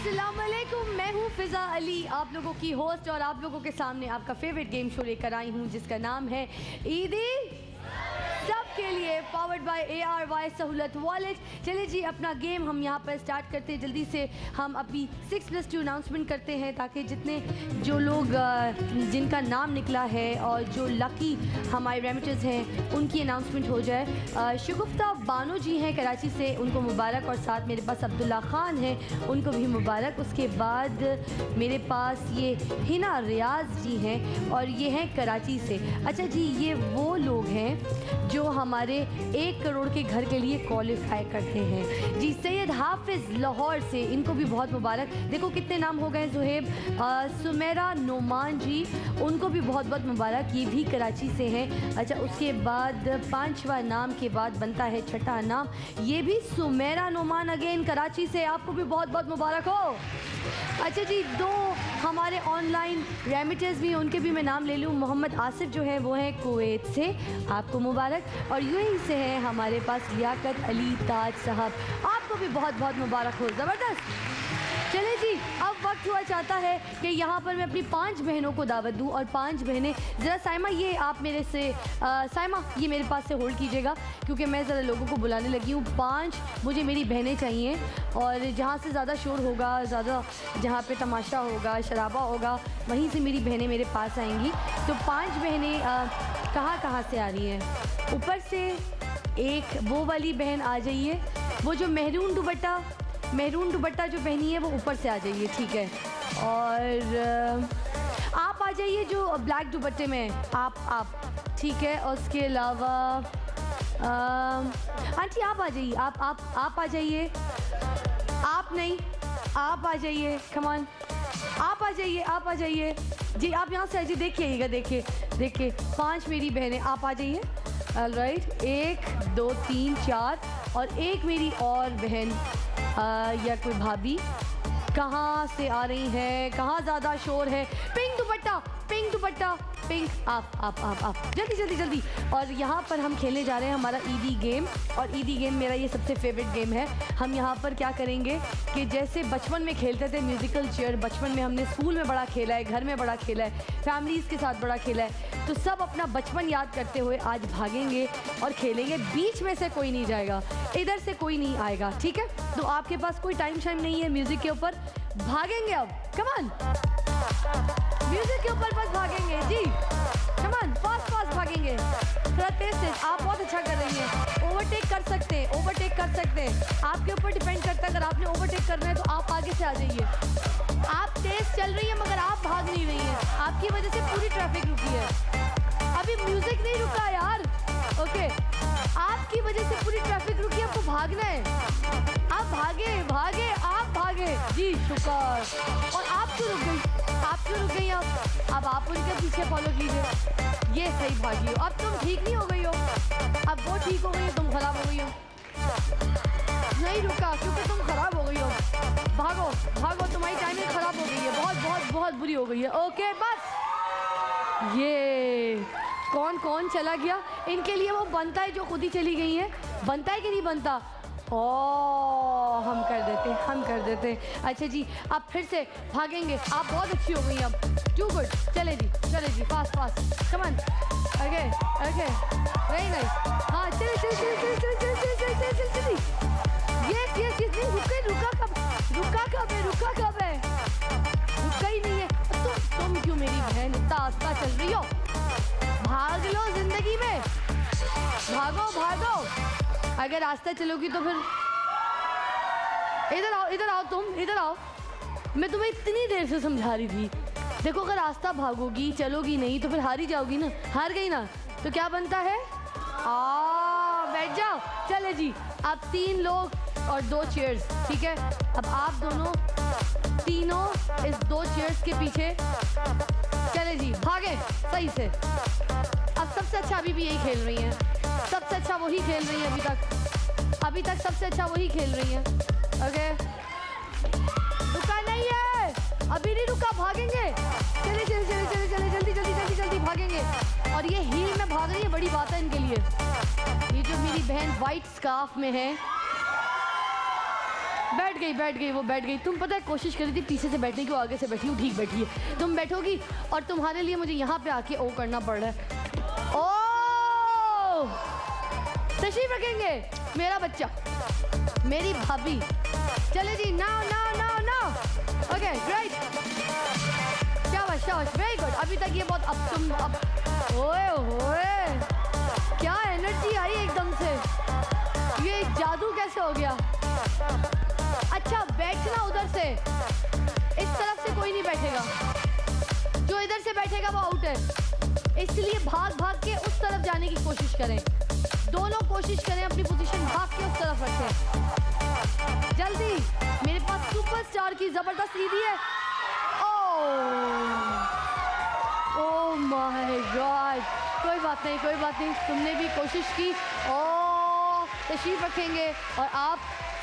अस्सलामुअलैकुम, मैं हूँ फ़िज़ा अली, आप लोगों की होस्ट और आप लोगों के सामने आपका फेवरेट गेम शो लेकर आई हूँ जिसका नाम है ईदी सबके लिए, powered by ARY Sahulat wallet. चलिए जी, अपना गेम हम यहाँ पर स्टार्ट करते हैं। जल्दी से हम अपनी 6+2 अनाउंसमेंट करते हैं ताकि जितने जो लोग जिनका नाम निकला है और जो लकी हमारे रेमिटर्स हैं उनकी अनाउंसमेंट हो जाए। शगुफ्ता बानो जी हैं कराची से, उनको मुबारक, और साथ मेरे पास अब्दुल्ला ख़ान है, उनको भी मुबारक। उसके बाद मेरे पास ये हिना रियाज जी हैं और ये हैं कराची से। अच्छा जी, ये वो लोग हैं जो हमारे 1 करोड़ के घर के लिए क्वालिफाई करते हैं जी। सैयद हाफिज़ लाहौर से, इनको भी बहुत मुबारक। देखो कितने नाम हो गए। जुहेब, सुमेरा नोमान जी, उनको भी बहुत बहुत मुबारक, ये भी कराची से हैं। अच्छा, उसके बाद 5वां नाम के बाद बनता है 6ठा नाम, ये भी सुमेरा नोमान अगेन कराची से, आपको भी बहुत बहुत मुबारक हो। अच्छा जी, 2 हमारे ऑनलाइन रेमिटर्स भी, उनके भी मैं नाम ले लूँ। मोहम्मद आसिफ जो है वो हैं कुवैत से, आपको मुबारक। और यूएई से हैं हमारे पास लियाकत अली ताज साहब, आपको भी बहुत बहुत मुबारक हो। ज़बरदस्त। चले जी, अब वक्त हुआ चाहता है कि यहाँ पर मैं अपनी 5 बहनों को दावत दूँ और 5 बहनें, ज़रा साइमा ये आप मेरे से साइमा ये मेरे पास से होल्ड कीजिएगा क्योंकि मैं ज़रा लोगों को बुलाने लगी हूँ। 5 मुझे मेरी बहनें चाहिए और जहाँ से ज़्यादा शोर होगा, ज़्यादा जहाँ पे तमाशा होगा, शराबा होगा, वहीं से मेरी बहनें मेरे पास आएंगी। तो 5 बहनें कहाँ से आ रही हैं? ऊपर से एक वो वाली बहन आ जाइए, वो जो मेहरून दुपट्टा जो पहनी है वो ऊपर से आ जाइए, ठीक है। और आप आ जाइए जो ब्लैक दुपट्टे में, आप ठीक है। और उसके अलावा आंटी आप आ जाइए, आप आ जाइए। आप नहीं, आप आ जाइए, कमान, आप आ जाइए जी। आप यहाँ से आ जाइए, देखिए 5 मेरी बहनें, आप आ जाइए। ऑलराइट, 1 2 3 4 और एक मेरी और बहन या कोई भाभी कहाँ से आ रही है, कहाँ ज़्यादा शोर है? पिंक दुपट्टा, पिंक, आप जल्दी। और यहाँ पर हम खेलने जा रहे हैं हमारा ईदी गेम, और ईदी गेम मेरा ये सबसे फेवरेट गेम है। हम यहाँ पर क्या करेंगे कि जैसे बचपन में खेलते थे म्यूज़िकल चेयर, बचपन में हमने स्कूल में बड़ा खेला है, घर में बड़ा खेला है, फैमिलीज़ के साथ बड़ा खेला है, तो सब अपना बचपन याद करते हुए आज भागेंगे और खेलेंगे। बीच में से कोई नहीं जाएगा, इधर से कोई नहीं आएगा, ठीक है? तो आपके पास कोई टाइम शाइम नहीं है म्यूज़िक के ऊपर, भागेंगे अब, कमान, म्यूज़िक के ऊपर बस भागेंगे जी, कमान, फास्ट भागेंगे, थोड़ा तेज। आप बहुत अच्छा कर रही हैं, ओवरटेक कर सकते हैं, आपके ऊपर डिपेंड करता है। अगर आपने ओवरटेक करना है तो आप आगे से आ जाइए। आप तेज चल रही हैं मगर आप भाग नहीं रही हैं, आपकी वजह से पूरी ट्रैफिक रुकी है। अभी म्यूजिक नहीं रुका यार, ओके, आपकी वजह से पूरी ट्रैफिक रुकी, आपको भागना है। आप भागे जी, शुक्र। और आप क्यों रुक गई? अब आप उनके पीछे फॉलो कीजिए, ये सही भागी हो। अब तुम ठीक नहीं हो गई हो, अब वो ठीक हो गई हो, तुम खराब हो गई हो। नहीं रुका क्योंकि तुम खराब हो गई हो। भागो, तुम्हारी टाइमिंग खराब हो गई है, बहुत बुरी हो गई है। ओके, बस ये कौन चला गया? इनके लिए वो बनता है जो खुद ही चली गई है, बनता है कि नहीं बनता? हम कर देते। अच्छा जी, अब फिर से भागेंगे। आप बहुत अच्छी हो गई अब, टू गुड। चले जी, फास्ट, कमान, ओके, वेरी नाइस। हाँ, चले। यस, नहीं रुका कब है? रुका ही नहीं है। तुम क्यों मेरी बहन इतना आस्ता चल रही हो? भाग लो जिंदगी में, भागो। अगर रास्ता चलोगी तो फिर इधर आओ। मैं तुम्हें इतनी देर से समझा रही थी। देखो, अगर रास्ता भागोगी, चलोगी नहीं तो फिर हार ही जाओगी ना, हार गई ना, तो क्या बनता है? बैठ जाओ। चले जी, अब 3 लोग और 2 चेयर्स, ठीक है? अब आप तीनों इस 2 चेयर्स के पीछे चले जी, भागे सही से। अब सबसे अच्छा अभी भी यही खेल रही हैं, सबसे अच्छा वही खेल रही हैं अभी तक सबसे अच्छा वही खेल रही हैं। ओके, रुका नहीं है, अभी नहीं रुका, भागेंगे। चले जल्दी भागेंगे। और ये हील में भाग रही है, बड़ी बात है इनके लिए। ये जो मेरी बहन वाइट स्कार्फ में है, बैठ गई वो बैठ गई। तुम पता है कोशिश करी थी पीछे से बैठने की, वो आगे से बैठी हूँ, ठीक बैठी है। तुम बैठोगी और तुम्हारे लिए मुझे यहाँ पे आके ओ करना पड़ रहा है। ओ तशरीफ रखेंगे मेरा बच्चा, मेरी भाभी। चले जी, now now now now. Okay great, शाबाश शाबाश, वेरी गुड। अभी तक ये बहुत, अब तुम अब ओए होए क्या एनर्जी आई एकदम से, ये जादू कैसे हो गया। अच्छा बैठना उधर से, इस तरफ से कोई नहीं बैठेगा, जो इधर से बैठेगा वो आउट है, इसलिए भाग भाग के उस तरफ जाने की कोशिश करें। दोनों कोशिश करें अपनी पोजीशन भाग के उस तरफ रखें। जल्दी, मेरे पास सुपरस्टार की जबरदस्त ईदी है। ओह माय गॉड, कोई बात नहीं कोई बात नहीं, तुमने भी कोशिश की। ओह तशरीफ रखेंगे और आप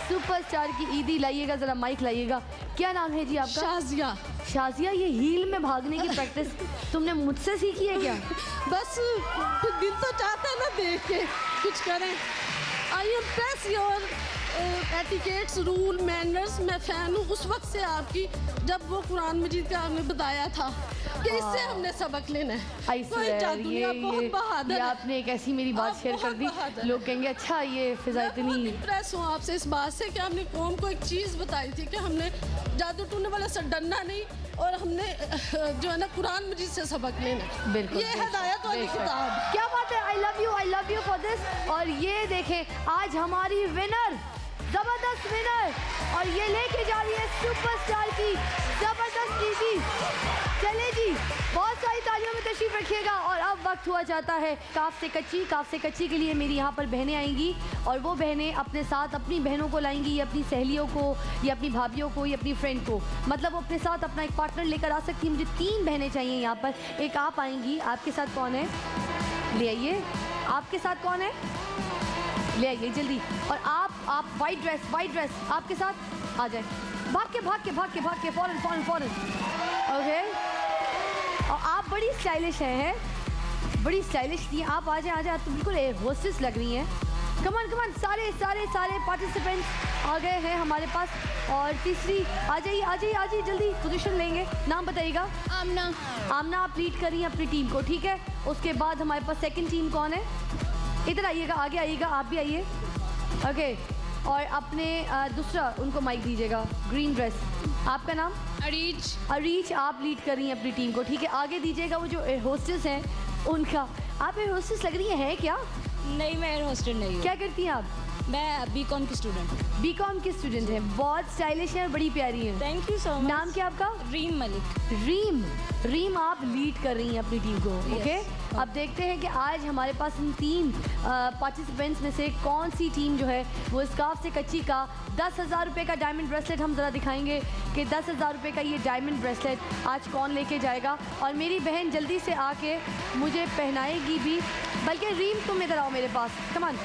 सुपरस्टार की ईदी लाइएगा, जरा माइक लाइएगा। क्या नाम है जी आपका? शाजिया। शाजिया, ये हील में भागने की प्रैक्टिस तुमने मुझसे सीखी है क्या? बस दिल तो चाहता है ना देख के कुछ करें। I impress your etiquettes, rule, manners. मैं फ़ैन हूँ उस वक्त से आपकी, जब वो कुरान मजीद का आपने बताया था कि इससे हमने सबक लेना है। कोई जादू नहीं, आप बहुत बहादुर। आपने एक ऐसी मेरी बात शेयर कर दी, लोग कहेंगे अच्छा ये फिजा इतनी। इम्प्रेस हूँ आपसे इस बात से कि आपने कौम को एक चीज़ बताई थी कि हमने जादू टूने वाला से डरना नहीं, और हमने जो है ना कुरान मजीद से सबक लेना। बिल्कुल, ये हिदायत वाली किताब। क्या बात है, I love you for this. और ये देखें आज हमारी विनर, जबरदस्त विनर, और ये लेके जा रही है सुपरस्टार की जबरदस्त ईदी। चले जी, बहुत सारी तालियों में तशरीफ रखिएगा। और अब वक्त हुआ जाता है काफ से कच्ची। काफ से कच्ची के लिए मेरी यहाँ पर बहनें आएंगी, और वो बहनें अपने साथ अपनी बहनों को लाएंगी, या अपनी सहेलियों को, या अपनी भाभीियों को, या अपनी फ्रेंड को। मतलब वो अपने साथ अपना एक पार्टनर लेकर आ सकती है। मुझे 3 बहनें चाहिए यहाँ पर। एक आप आएंगी, आपके साथ कौन है? ले आइए। आपके साथ कौन है? ले आइए जल्दी। और आप वाइट ड्रेस आपके साथ आ जाए। भाग के फौरन। ओके, और आप बड़ी स्टाइलिश हैं, बड़ी स्टाइलिश थी। आप आ जाए, तो बिल्कुल एयर होस्टेस लग रही हैं। कमान सारे पार्टिसिपेंट्स आ गए हैं हमारे पास। और तीसरी आ जाइए जल्दी, पोजीशन लेंगे। नाम बताइएगा। आमना आप लीड कर रही हैं अपनी टीम को, ठीक है। उसके बाद हमारे पास सेकंड टीम कौन है? इधर आइएगा, आगे आइएगा, आप भी आइए। ओके, और अपने दूसरा उनको माइक दीजिएगा। ग्रीन ड्रेस, आपका नाम? अरीज, आप लीड कर रही हैं अपनी टीम को, ठीक है। आगे दीजिएगा वो जो होस्टेस हैं उनका। आप एयर होस्टेस लग रही हैं क्या? नहीं, मैं एयर होस्टेस नहीं हूँ। क्या करती हैं आप? मैं बीकॉम की स्टूडेंट हैं। बहुत स्टाइलिश हैं और बड़ी प्यारी हैं। Thank you so much. नाम क्या आपका? रीम मलिक। रीम, आप लीड कर रही हैं अपनी टीम को, ओके। अब देखते हैं कि आज हमारे पास इन 3 पार्टिसिपेंट्स में से कौन सी टीम जो है वो इस काफ से कच्ची का 10,000 रुपये का डायमंड ब्रेसलेट, हम ज़रा दिखाएंगे कि 10,000 रुपये का ये डायमंड ब्रेसलेट आज कौन लेके जाएगा। और मेरी बहन जल्दी से आके मुझे पहनाएगी भी, बल्कि रीम तुम इधर आओ मेरे पास, कमान।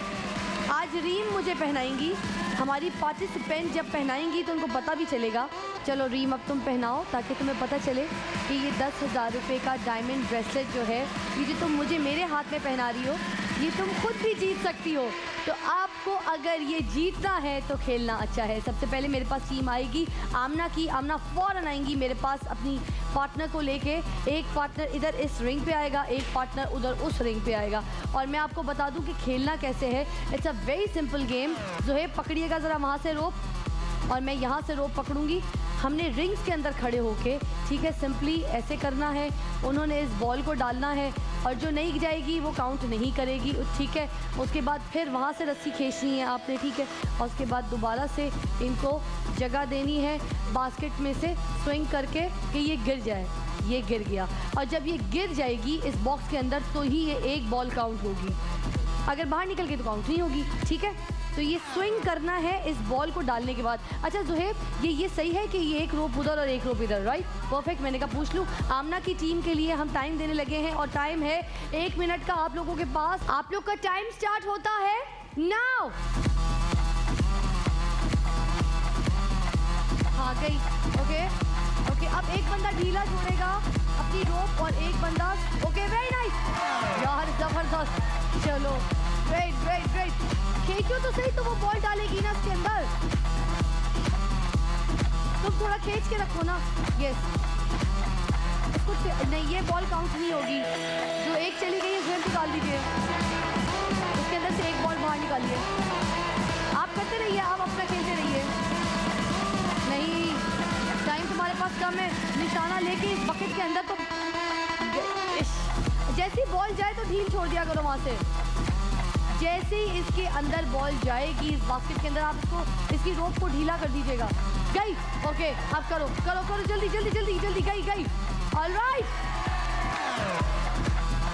आज रीम मुझे पहनाएंगी। हमारी पार्टिसिपेंट जब पहनाएंगी तो उनको पता भी चलेगा। चलो रीम, अब तुम पहनाओ ताकि तुम्हें पता चले कि ये 10,000 रुपये का डायमंड ब्रेसलेट जो है, ये जो तुम मुझे मेरे हाथ में पहना रही हो, ये तुम खुद भी जीत सकती हो। तो आपको अगर ये जीतना है तो खेलना अच्छा है। सबसे पहले मेरे पास टीम आएगी आमना फ़ौरन आएंगी मेरे पास अपनी पार्टनर को लेके। एक पार्टनर इधर इस रिंग पे आएगा, एक पार्टनर उधर उस रिंग पे आएगा। और मैं आपको बता दूं कि खेलना कैसे है। It's a very simple game. Zuhaib पकड़िएगा ज़रा वहाँ से रोप, और मैं यहाँ से रोप पकड़ूंगी। हमने रिंग्स के अंदर खड़े होके, ठीक है, सिंपली ऐसे करना है। उन्होंने इस बॉल को डालना है, और जो नहीं जाएगी वो काउंट नहीं करेगी, ठीक है। उसके बाद फिर वहाँ से रस्सी खींचनी है आपने, ठीक है। और उसके बाद दोबारा से इनको जगह देनी है बास्केट में से स्विंग करके कि ये गिर जाए। ये गिर गया, और जब ये गिर जाएगी इस बॉक्स के अंदर तो ही ये एक बॉल काउंट होगी। अगर बाहर निकल गई तो काउंट नहीं होगी, ठीक है। तो ये स्विंग करना है इस बॉल को डालने के बाद। अच्छा ज़ुहैब, ये सही है कि ये एक रोप उधर और एक रोप इधर, राइट? परफेक्ट, मैंने कहा पूछ लूँ। आमना की टीम के लिए हम टाइम देने लगे हैं, और टाइम है 1 मिनट का आप लोगों के पास। आप लोग का टाइम स्टार्ट होता है नाउ। हाँ गई, ओके। अब एक बंदा ढीला छोड़ेगा अपनी रोप, और एक बंदा, ओके, वेरी नाइस यार, जबरदस्त। चलो, ग्रेट। खींचो तो सही, तो वो बॉल डालेगी ना इसके अंदर। तुम थोड़ा खींच के रखो ना। यस, इसको नहीं, ये बॉल काउंट नहीं होगी। जो एक चली गई है उसे निकाल दीजिए, उसके अंदर से एक बॉल बाहर निकालिए। आप करते रहिए, आप अपना खेलते रहिए। नहीं, टाइम तुम्हारे पास कम है। निशाना लेके इस बकेट के अंदर, तो जैसी बॉल जाए तो ढील छोड़ दिया करो वहाँ से। जैसे ही इसके अंदर बॉल जाएगी इस बास्केट के अंदर, आप इसको, इसकी रोप को ढीला कर दीजिएगा। गई, ओके, आप करो करो करो, जल्दी जल्दी जल्दी जल्दी, गई गई। ऑलराइट,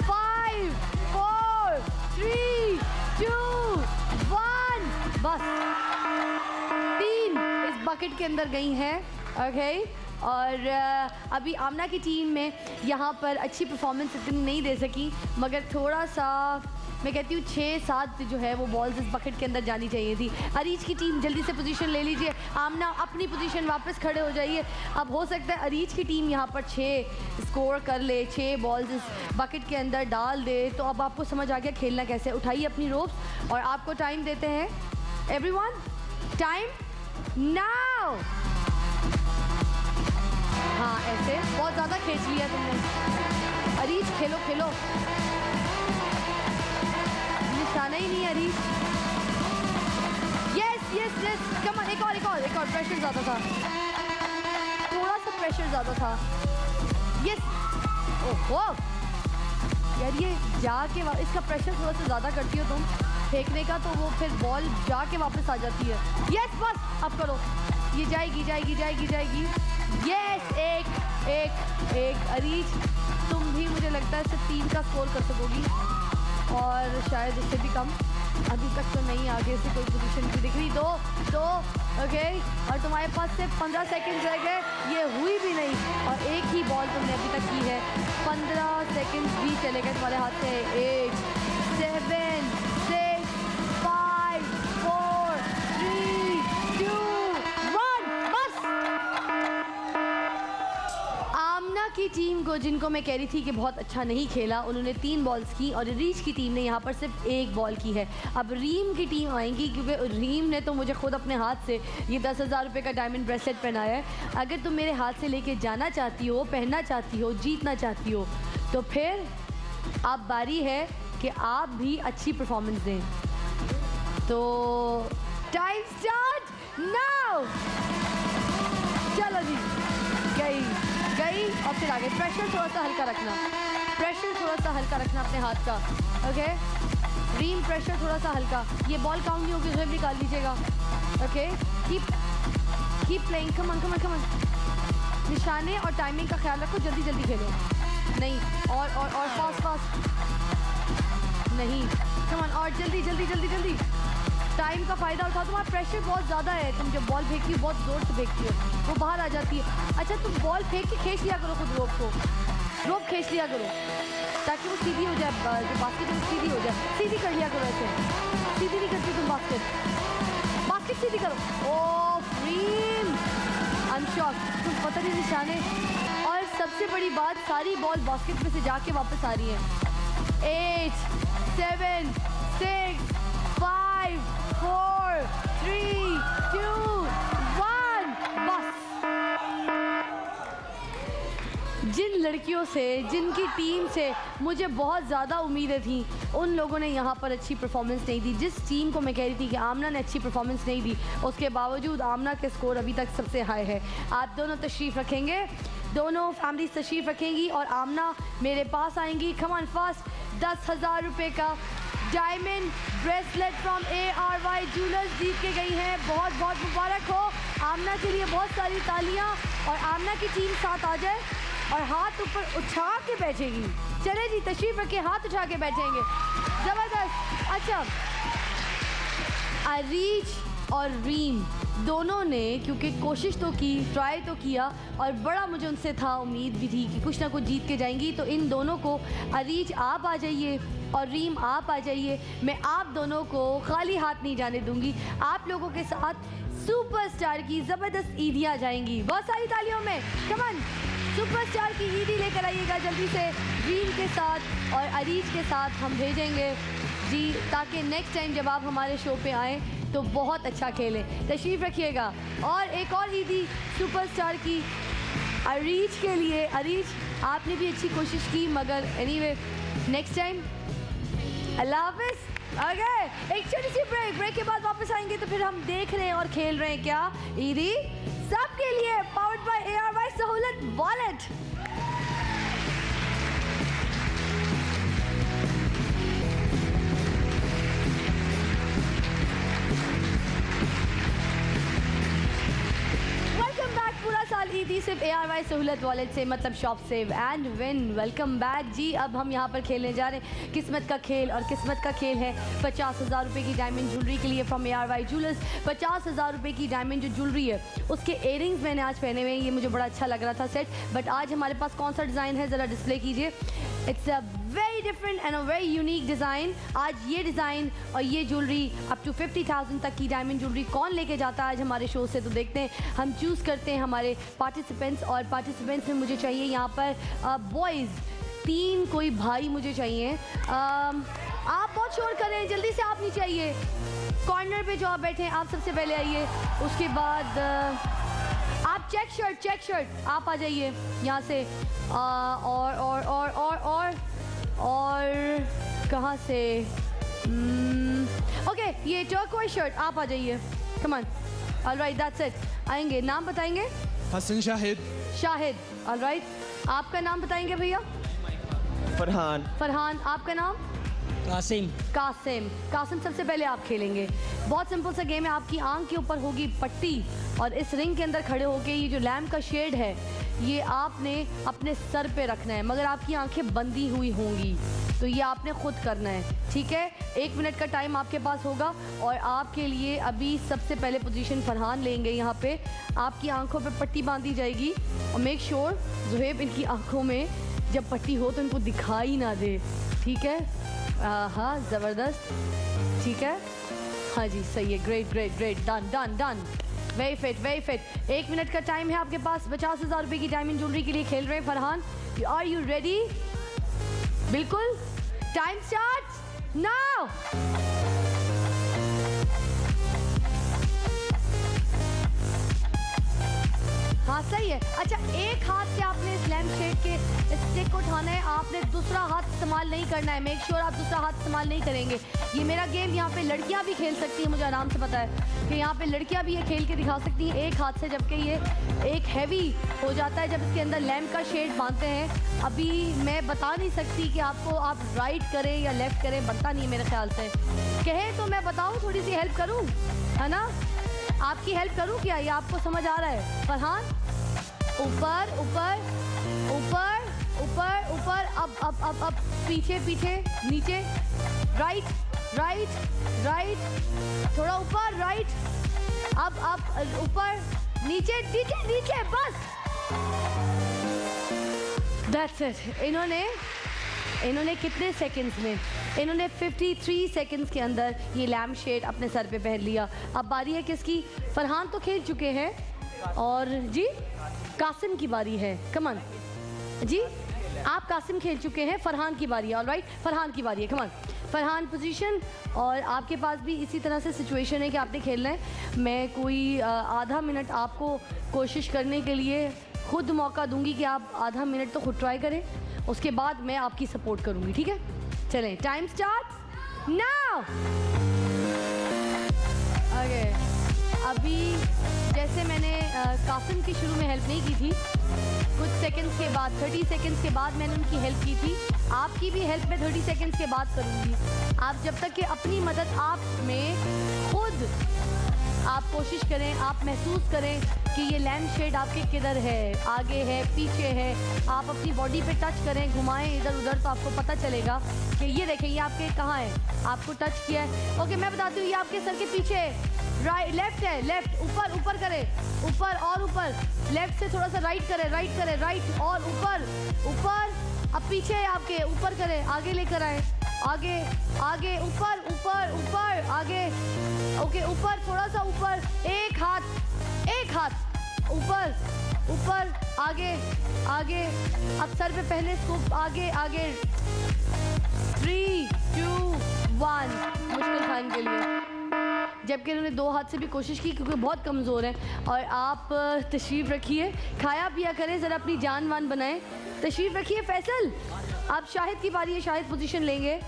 5 4 3 2 1, बस 3 इस बकेट के अंदर गई हैं। ओके, और अभी आमना की टीम में यहाँ पर अच्छी परफॉर्मेंस इतनी नहीं दे सकी, मगर थोड़ा सा मैं कहती हूँ 6-7 जो है वो बॉल्स इस बकेट के अंदर जानी चाहिए थी। अरीज की टीम जल्दी से पोजीशन ले लीजिए। आमना अपनी पोजीशन वापस खड़े हो जाइए। अब हो सकता है अरीज की टीम यहाँ पर 6 स्कोर कर ले, 6 बॉल्स इस बकेट के अंदर डाल दे। तो अब आपको समझ आ गया खेलना कैसे। उठाइए अपनी रोप्स और आपको टाइम देते हैं। Everyone, time now. हाँ, ऐसे बहुत ज़्यादा खींच लिया तुमने। अरीज खेलो खेलो, निशाना ही नहीं है Areej. Yes yes yes, come on, एक और एक और एक और। प्रेशर ज़्यादा था, थोड़ा सा प्रेशर ज़्यादा था। यस, ओहो यार, ये जाके इसका प्रेशर थोड़ा सा ज़्यादा करती हो तुम फेंकने का, तो वो फिर बॉल जाके वापस आ जाती है। यस, बस अब करो, ये जाएगी जाएगी जाएगी जाएगी। यस, एक एक एक। अरीज, तुम भी मुझे लगता है सिर्फ 3 का स्कोर कर सकोगी, और शायद इससे भी कम। अभी तक तो नहीं, आगे से कोई पोजीशन भी दिख रही। 2 ओके, और तुम्हारे पास सिर्फ 15 सेकंड रह गए। ये हुई भी नहीं, और एक ही बॉल तुमने अभी तक की है। 15 सेकंड भी चले गए तुम्हारे हाथ से। 8 7 6 5 4 3 2 1, बस। आमना की टीम को, जिनको मैं कह रही थी कि बहुत अच्छा नहीं खेला, उन्होंने 3 बॉल्स की, और रीच की टीम ने यहाँ पर सिर्फ 1 बॉल की है। अब रीम की टीम आएंगी, क्योंकि रीम ने तो मुझे खुद अपने हाथ से ये 10,000 रुपये का डायमंड ब्रेसलेट पहनाया है। अगर तुम मेरे हाथ से लेके जाना चाहती हो, पहनना चाहती हो, जीतना चाहती हो, तो फिर अब बारी है कि आप भी अच्छी परफॉर्मेंस दें। तो टाइम स्टार्ट नाउ। चलो जी, गई गई, और फिर आगे। प्रेशर थोड़ा सा हल्का रखना, प्रेशर थोड़ा सा हल्का रखना अपने हाथ का। ओके, रीम, प्रेशर थोड़ा सा हल्का। ये बॉल काउंट नहीं होगी, उसे भी निकाल लीजिएगा। Okay, keep playing, come on come on come on. निशाने और टाइमिंग का ख्याल रखो, जल्दी जल्दी खेलो। नहीं, और फास्ट फास्ट नहीं, कम ऑन, और जल्दी जल्दी जल्दी जल्दी। टाइम का फ़ायदा उठाओ। तुम्हारा प्रेशर बहुत ज़्यादा है, तुम जब बॉल फेंकती हो बहुत ज़ोर से फेंकती हो, वो बाहर आ जाती है। अच्छा, तुम बॉल फेंक के खींच लिया करो खुद रोप को, रोप खींच लिया करो ताकि वो सीधी हो जाए, जो बास्केट है सीधी हो जाए। सीधी कर लिया करो, ऐसे सीधी नहीं करती तुम बास्केट सीधी करो। ओ रीम, आई एम शॉक, तुम पता नहीं निशाने। और सबसे बड़ी बात, सारी बॉल बास्केट में से जाके वापस आ रही है। 8 7 6 5 4 3 2 1, बस। जिन लड़कियों से, जिनकी टीम से मुझे बहुत ज़्यादा उम्मीदें थी, उन लोगों ने यहाँ पर अच्छी परफॉर्मेंस नहीं दी। जिस टीम को मैं कह रही थी कि आमना ने अच्छी परफॉर्मेंस नहीं दी, उसके बावजूद आमना के स्कोर अभी तक सबसे हाई है। आप दोनों तशरीफ़ रखेंगे, दोनों फैमिली तशरीफ़ रखेंगी, और आमना मेरे पास आएंगी। Come on fast. 10,000 रुपये का diamond bracelet from ARY jewellers जीत के गई हैं। बहुत बहुत मुबारक हो आमना के लिए, बहुत सारी तालियां। और आमना की टीम साथ आ जाए और हाथ ऊपर उठा के बैठेगी। चले जी, तशरीफ रखे, हाथ उठा के बैठेंगे। ज़बरदस्त। अच्छा, अरीज और रीम दोनों ने क्योंकि कोशिश तो की, ट्राई तो किया, और बड़ा मुझे उनसे था, उम्मीद भी थी कि कुछ ना कुछ जीत के जाएंगी। तो इन दोनों को, अरीज आप आ जाइए और रीम आप आ जाइए। मैं आप दोनों को खाली हाथ नहीं जाने दूंगी। आप लोगों के साथ सुपरस्टार की ज़बरदस्त ईदियाँ जाएंगी। बहुत सारी तालियों में, कम ऑन। सुपरस्टार की ईदी लेकर आइएगा जल्दी से, रीम के साथ और अरीज के साथ हम भेजेंगे जी, ताकि नेक्स्ट टाइम जब आप हमारे शो पे आएँ तो बहुत अच्छा खेलें। तशरीफ़ रखिएगा। और एक और ईदी सुपरस्टार की अरीज के लिए। अरीज, आपने भी अच्छी कोशिश की, मगर एनीवे नेक्स्ट टाइम। अल्लाह हाफ़िज़। ओके, एक छोटी सी ब्रेक के बाद वापस आएंगे तो फिर हम देख रहे हैं और खेल रहे हैं क्या ईदी सबके लिए, powered by ARY Sahulat wallet. पूरा साल ईदी सिर्फ ARY सहूलत वॉलेट से, मतलब shop save and win. Welcome back जी। अब हम यहाँ पर खेलने जा रहे हैं किस्मत का खेल, और किस्मत का खेल है 50,000 रुपये की डायमंड ज्वेलरी के लिए फ्रॉम ARY ज्वेलर्स। 50,000 रुपये की डायमंड जो ज्वेलरी है उसके इयरिंग्स मैंने आज पहने हुए हैं, ये मुझे बड़ा अच्छा लग रहा था सेट। बट आज हमारे पास कौन सा डिज़ाइन है ज़रा डिस्प्ले कीजिए। It's a very different and a very unique design. आज ये डिज़ाइन और ये ज्वेलरी अप टू 50,000 तक की डायमंड ज्वेलरी कौन लेके जाता है आज हमारे शो से, तो देखते हैं। हम चूज़ करते हैं हमारे पार्टिसिपेंट्स, और पार्टिसिपेंट्स में मुझे चाहिए यहाँ पर बॉयज़ 3 कोई भाई मुझे चाहिए। आप बहुत शोर कर रहे हैं, जल्दी से आप नीचे आइए। कॉर्नर पे जो आप बैठे हैं आप सबसे पहले आइए। उसके बाद आप चेक शर्ट आप आ जाइए यहाँ से। और कहाँ से? ओके, ये टर्कोइज शर्ट आप आ जाइए। Come on. Alright, that's it. आएंगे, नाम बताएंगे? हसन शाहिद। शाहिद, ऑलराइट। आपका नाम बताएंगे भैया? फरहान। आपका नाम? कासिम सबसे पहले आप खेलेंगे। बहुत सिंपल सा गेम है। आपकी आंख के ऊपर होगी पट्टी, और इस रिंग के अंदर खड़े होके ये जो लैम्प का शेड है ये आपने अपने सर पे रखना है, मगर आपकी आंखें बंदी हुई होंगी, तो ये आपने खुद करना है, ठीक है। 1 मिनट का टाइम आपके पास होगा, और आपके लिए अभी सबसे पहले पोजीशन फरहान लेंगे। यहाँ पे आपकी आंखों पे पट्टी बांधी जाएगी, और मेक श्योर ज़ुहैब इनकी आंखों में जब पट्टी हो तो इनको दिखाई ना दे, ठीक है। हाँ, ज़बरदस्त, ठीक है। हाँ जी, सही है। Great. Done. Very fit. 1 minute का टाइम है आपके पास। 50,000 रुपये की डायमंड ज्वेलरी के लिए खेल रहे हैं फरहान। Are you ready? बिल्कुल। Time start now. हाँ, सही है। अच्छा, एक हाथ से आपने इस लैम्प शेड के स्टिक को उठाना है, आपने दूसरा हाथ इस्तेमाल नहीं करना है। मेक श्योर आप दूसरा हाथ इस्तेमाल नहीं करेंगे। ये मेरा गेम यहाँ पे लड़कियाँ भी खेल सकती हैं, मुझे आराम से पता है कि यहाँ पे लड़कियाँ भी ये खेल के दिखा सकती हैं एक हाथ से, जबकि ये एक हैवी हो जाता है जब इसके अंदर लैम्प का शेड बांधते हैं। अभी मैं बता नहीं सकती कि आपको आप राइट करें या लेफ्ट करें, बनता नहीं मेरे ख्याल से। कहे तो मैं बताऊँ, थोड़ी सी हेल्प करूँ, है ना? आपकी हेल्प करूँ क्या? ये आपको समझ आ रहा है? फरहान, ऊपर, अब पीछे, नीचे, राइट, थोड़ा ऊपर, राइट, अब ऊपर, नीचे, बस। That's it। इन्होंने कितने सेकंड्स में? इन्होंने 53 सेकंड्स के अंदर ये लैम्प शेड अपने सर पे पहन लिया। अब बारी है किसकी? फरहान तो खेल चुके हैं, और जी कासिम की बारी है। कमान जी, आप कासिम खेल चुके हैं, फरहान की बारी है। ऑलराइट, फरहान की बारी है। कमान फरहान, पोजीशन। और आपके पास भी इसी तरह से सिचुएशन है कि आपने खेलना है। मैं कोई आधा मिनट आपको कोशिश करने के लिए खुद मौका दूंगी कि आप आधा मिनट तो खुद ट्राई करें, उसके बाद मैं आपकी सपोर्ट करूंगी, ठीक है? चलें, टाइम स्टार्ट नाउ। ओके, अभी जैसे मैंने कासिम की शुरू में हेल्प नहीं की थी, कुछ सेकंड्स के बाद 30 सेकंड्स के बाद मैंने उनकी हेल्प की थी, आपकी भी हेल्प मैं 30 सेकंड्स के बाद करूँगी। आप जब तक कि अपनी मदद आप में खुद आप कोशिश करें, आप महसूस करें कि ये लैम्प शेड आपके किधर है, आगे है, पीछे है। आप अपनी बॉडी पे टच करें, घुमाएं इधर उधर, तो आपको पता चलेगा कि ये देखें ये आपके कहाँ है, आपको टच किया है। ओके, मैं बताती हूँ, ये आपके सर के पीछे है, राइट, लेफ्ट है, लेफ्ट, ऊपर करें, ऊपर और ऊपर, लेफ्ट से थोड़ा सा राइट करें, राइट और ऊपर, अब पीछे है आपके, ऊपर करें, आगे लेकर आए, आगे, ऊपर, आगे। ओके, ऊपर, थोड़ा सा ऊपर, एक हाथ, ऊपर, आगे। अब सर पे पहले स्कूप, आगे। 3, 2, 1। मुश्किल था इनके लिए। जबकि इन्होंने 2 हाथ से भी कोशिश की क्योंकि बहुत कमज़ोर हैं। और आप तशरीफ़ रखिए, खाया पिया करें, ज़रा अपनी जान वान बनाएं। तशरीफ़ रखिए फैसल। आप शाहिद की बारी है, शाहिद पोजीशन लेंगे।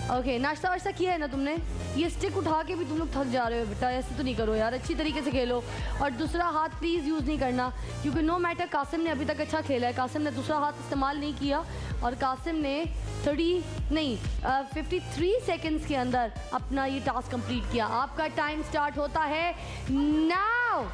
ओके, नाश्ता वाश्ता किया है ना तुमने? ये स्टिक उठा के भी तुम लोग थक जा रहे हो बेटा, ऐसे तो नहीं करो यार, अच्छी तरीके से खेलो। और दूसरा हाथ प्लीज़ यूज़ नहीं करना, क्योंकि नो मैटर कासिम ने अभी तक अच्छा खेला है। कासिम ने दूसरा हाथ इस्तेमाल नहीं किया और कासिम ने 53 सेकंड्स के अंदर अपना ये टास्क कंप्लीट किया। आपका टाइम स्टार्ट होता है नाउ।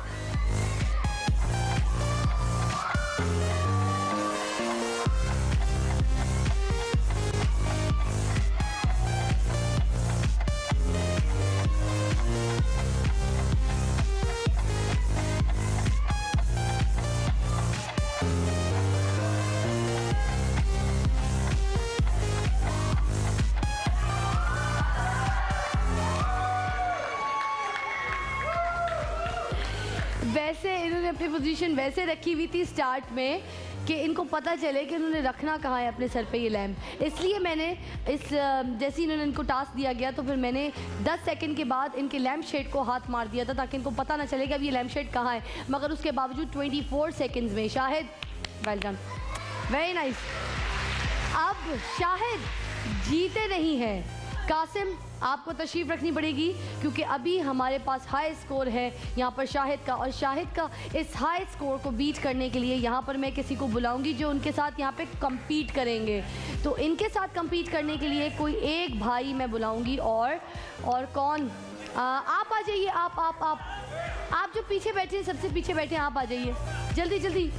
वैसे इन्होंने अपनी पोजीशन वैसे रखी हुई थी स्टार्ट में कि इनको पता चले कि इन्होंने रखना कहाँ है अपने सर पे ये लैम्प। इसलिए मैंने जैसे ही इन्होंने इनको टास्क दिया गया तो फिर मैंने 10 सेकंड के बाद इनके लैम्प शेड को हाथ मार दिया था ताकि इनको पता ना चले कि अब ये लैम्प शेड कहाँ है। मगर उसके बावजूद 24 सेकंड्स में Shahid, well done, very nice. अब शाहिद जीते नहीं हैं। कासिम, आपको तशरीफ़ रखनी पड़ेगी क्योंकि अभी हमारे पास हाई स्कोर है यहाँ पर शाहिद का, और शाहिद का इस हाई स्कोर को बीट करने के लिए यहाँ पर मैं किसी को बुलाऊंगी जो उनके साथ यहाँ पे compete करेंगे। तो इनके साथ compete करने के लिए कोई एक भाई मैं बुलाऊंगी। और कौन? आप आ जाइए। आप जो पीछे बैठे हैं, सबसे पीछे बैठे हैं, आप आ जाइए जल्दी जल्दी।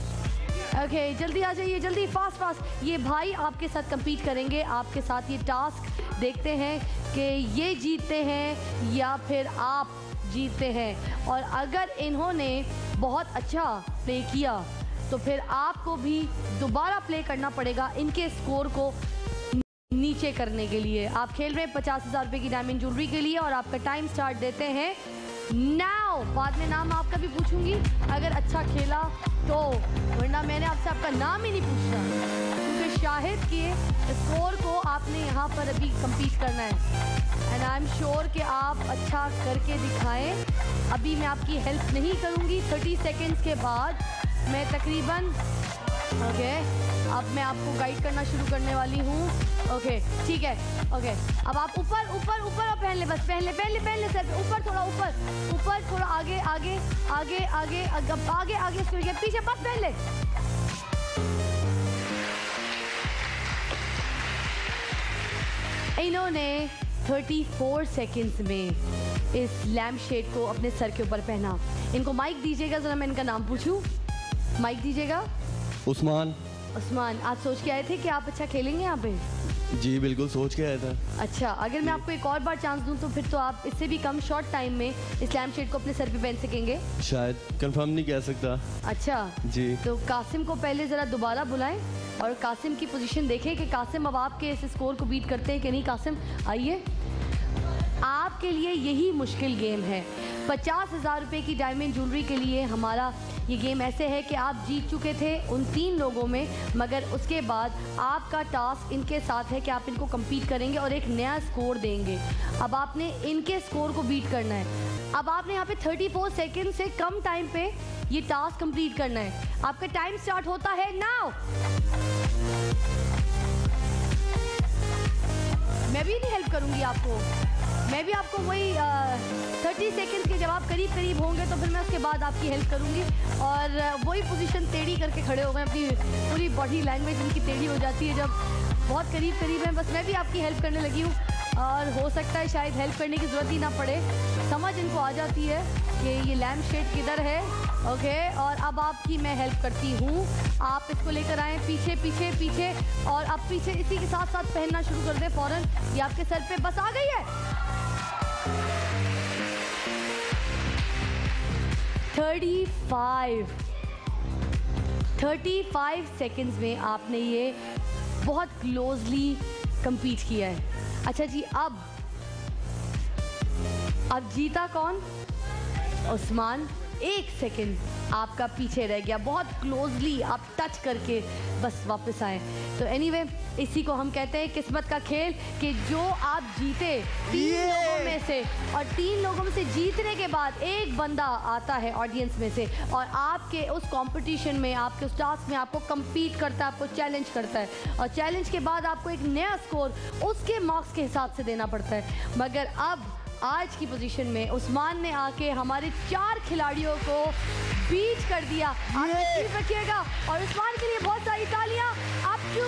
ओके, जल्दी आ जाइए, जल्दी, फास्ट। ये भाई आपके साथ compete करेंगे, आपके साथ ये टास्क। देखते हैं कि ये जीतते हैं या फिर आप जीतते हैं। और अगर इन्होंने बहुत अच्छा प्ले किया तो फिर आपको भी दोबारा प्ले करना पड़ेगा इनके स्कोर को नीचे करने के लिए। आप खेल रहे हैं 50,000 रुपये की डायमंड ज्वेलरी के लिए और आपका टाइम स्टार्ट देते हैं नाउ। बाद में नाम आपका भी पूछूंगी अगर अच्छा खेला तो, वरना मैंने आपसे आपका नाम ही नहीं पूछना क्योंकि शाहिद के स्कोर को आपने यहाँ पर अभी compete करना है। एंड आई एम श्योर कि आप अच्छा करके दिखाएं। अभी मैं आपकी हेल्प नहीं करूँगी। 30 सेकेंड्स के बाद मैं तकरीबन अब मैं आपको गाइड करना शुरू करने वाली हूँ। ओके, ठीक है। ओके, अब आप ऊपर और पहन ले, बस पहन ले सर पे, ऊपर थोड़ा आगे इसके पीछे, बस पहन ले। इन्होंने 34 सेकंड्स में इस लैम्प शेड को अपने सर के ऊपर पहना। इनको माइक दीजिएगा, जरा मैं इनका नाम पूछूं। माइक दीजिएगा। उस्मान, आप सोच के आए थे कि आप अच्छा खेलेंगे यहाँ पे? जी बिल्कुल सोच के आया था। अच्छा, अगर मैं आपको एक और बार चांस दूं तो फिर तो आप इससे भी कम शॉर्ट टाइम में इस लैम्प शेड को अपने सर पे पहन सकेंगे? शायद, कंफर्म नहीं कह सकता। अच्छा जी, तो कासिम को पहले ज़रा दोबारा बुलाएं और कासिम की पोजीशन देखें कि कासिम अब आपके इस स्कोर को बीट करते हैं कि नहीं। कासिम आइए, आपके लिए यही मुश्किल गेम है। 50,000 रुपये की डायमंड ज्वेलरी के लिए हमारा ये गेम ऐसे है कि आप जीत चुके थे उन 3 लोगों में, मगर उसके बाद आपका टास्क इनके साथ है कि आप इनको compete करेंगे और एक नया स्कोर देंगे। अब आपने इनके स्कोर को बीट करना है। अब आपने यहाँ पे 34 सेकंड से कम टाइम पे ये टास्क कंप्लीट करना है। आपका टाइम स्टार्ट होता है नाउ। मैं भी नहीं हेल्प करूँगी आपको, मैं भी आपको वही 30 सेकंड्स के जवाब करीब होंगे तो फिर मैं उसके बाद आपकी हेल्प करूँगी। और वही पोजीशन टेढ़ी करके खड़े हो गए, अपनी पूरी बॉडी लैंग्वेज इनकी टेढ़ी हो जाती है जब बहुत करीब है। बस मैं भी आपकी हेल्प करने लगी हूँ और हो सकता है शायद हेल्प करने की ज़रूरत ही ना पड़े, समझ इनको आ जाती है कि ये लैम्प शेड किधर है। ओके, और अब आपकी मैं हेल्प करती हूँ। आप इसको लेकर आएँ पीछे और अब पीछे इसी के साथ पहनना शुरू कर दे फ़ौरन। ये आपके सर पे बस आ गई है। 35 सेकंड्स में आपने ये बहुत क्लोजली compete किया है। अच्छा जी, अब जीता कौन? उस्मान। 1 सेकंड आपका पीछे रह गया, बहुत क्लोजली आप टच करके बस वापस आए। तो एनीवे इसी को हम कहते हैं किस्मत का खेल, कि जो आप जीते 3 लोगों में से, और 3 लोगों में से जीतने के बाद एक बंदा आता है ऑडियंस में से और आपके उस कंपटीशन में, आपके उस टास्क में आपको compete करता है, आपको चैलेंज करता है, और चैलेंज के बाद आपको एक नया स्कोर उसके मार्क्स के हिसाब से देना पड़ता है। मगर अब आज की पोजीशन में उस्मान ने आके हमारे 4 खिलाड़ियों को बीट कर दिया। आप तशरीफ रखिएगा और उस्मान के लिए बहुत सारी तालियां। अप टू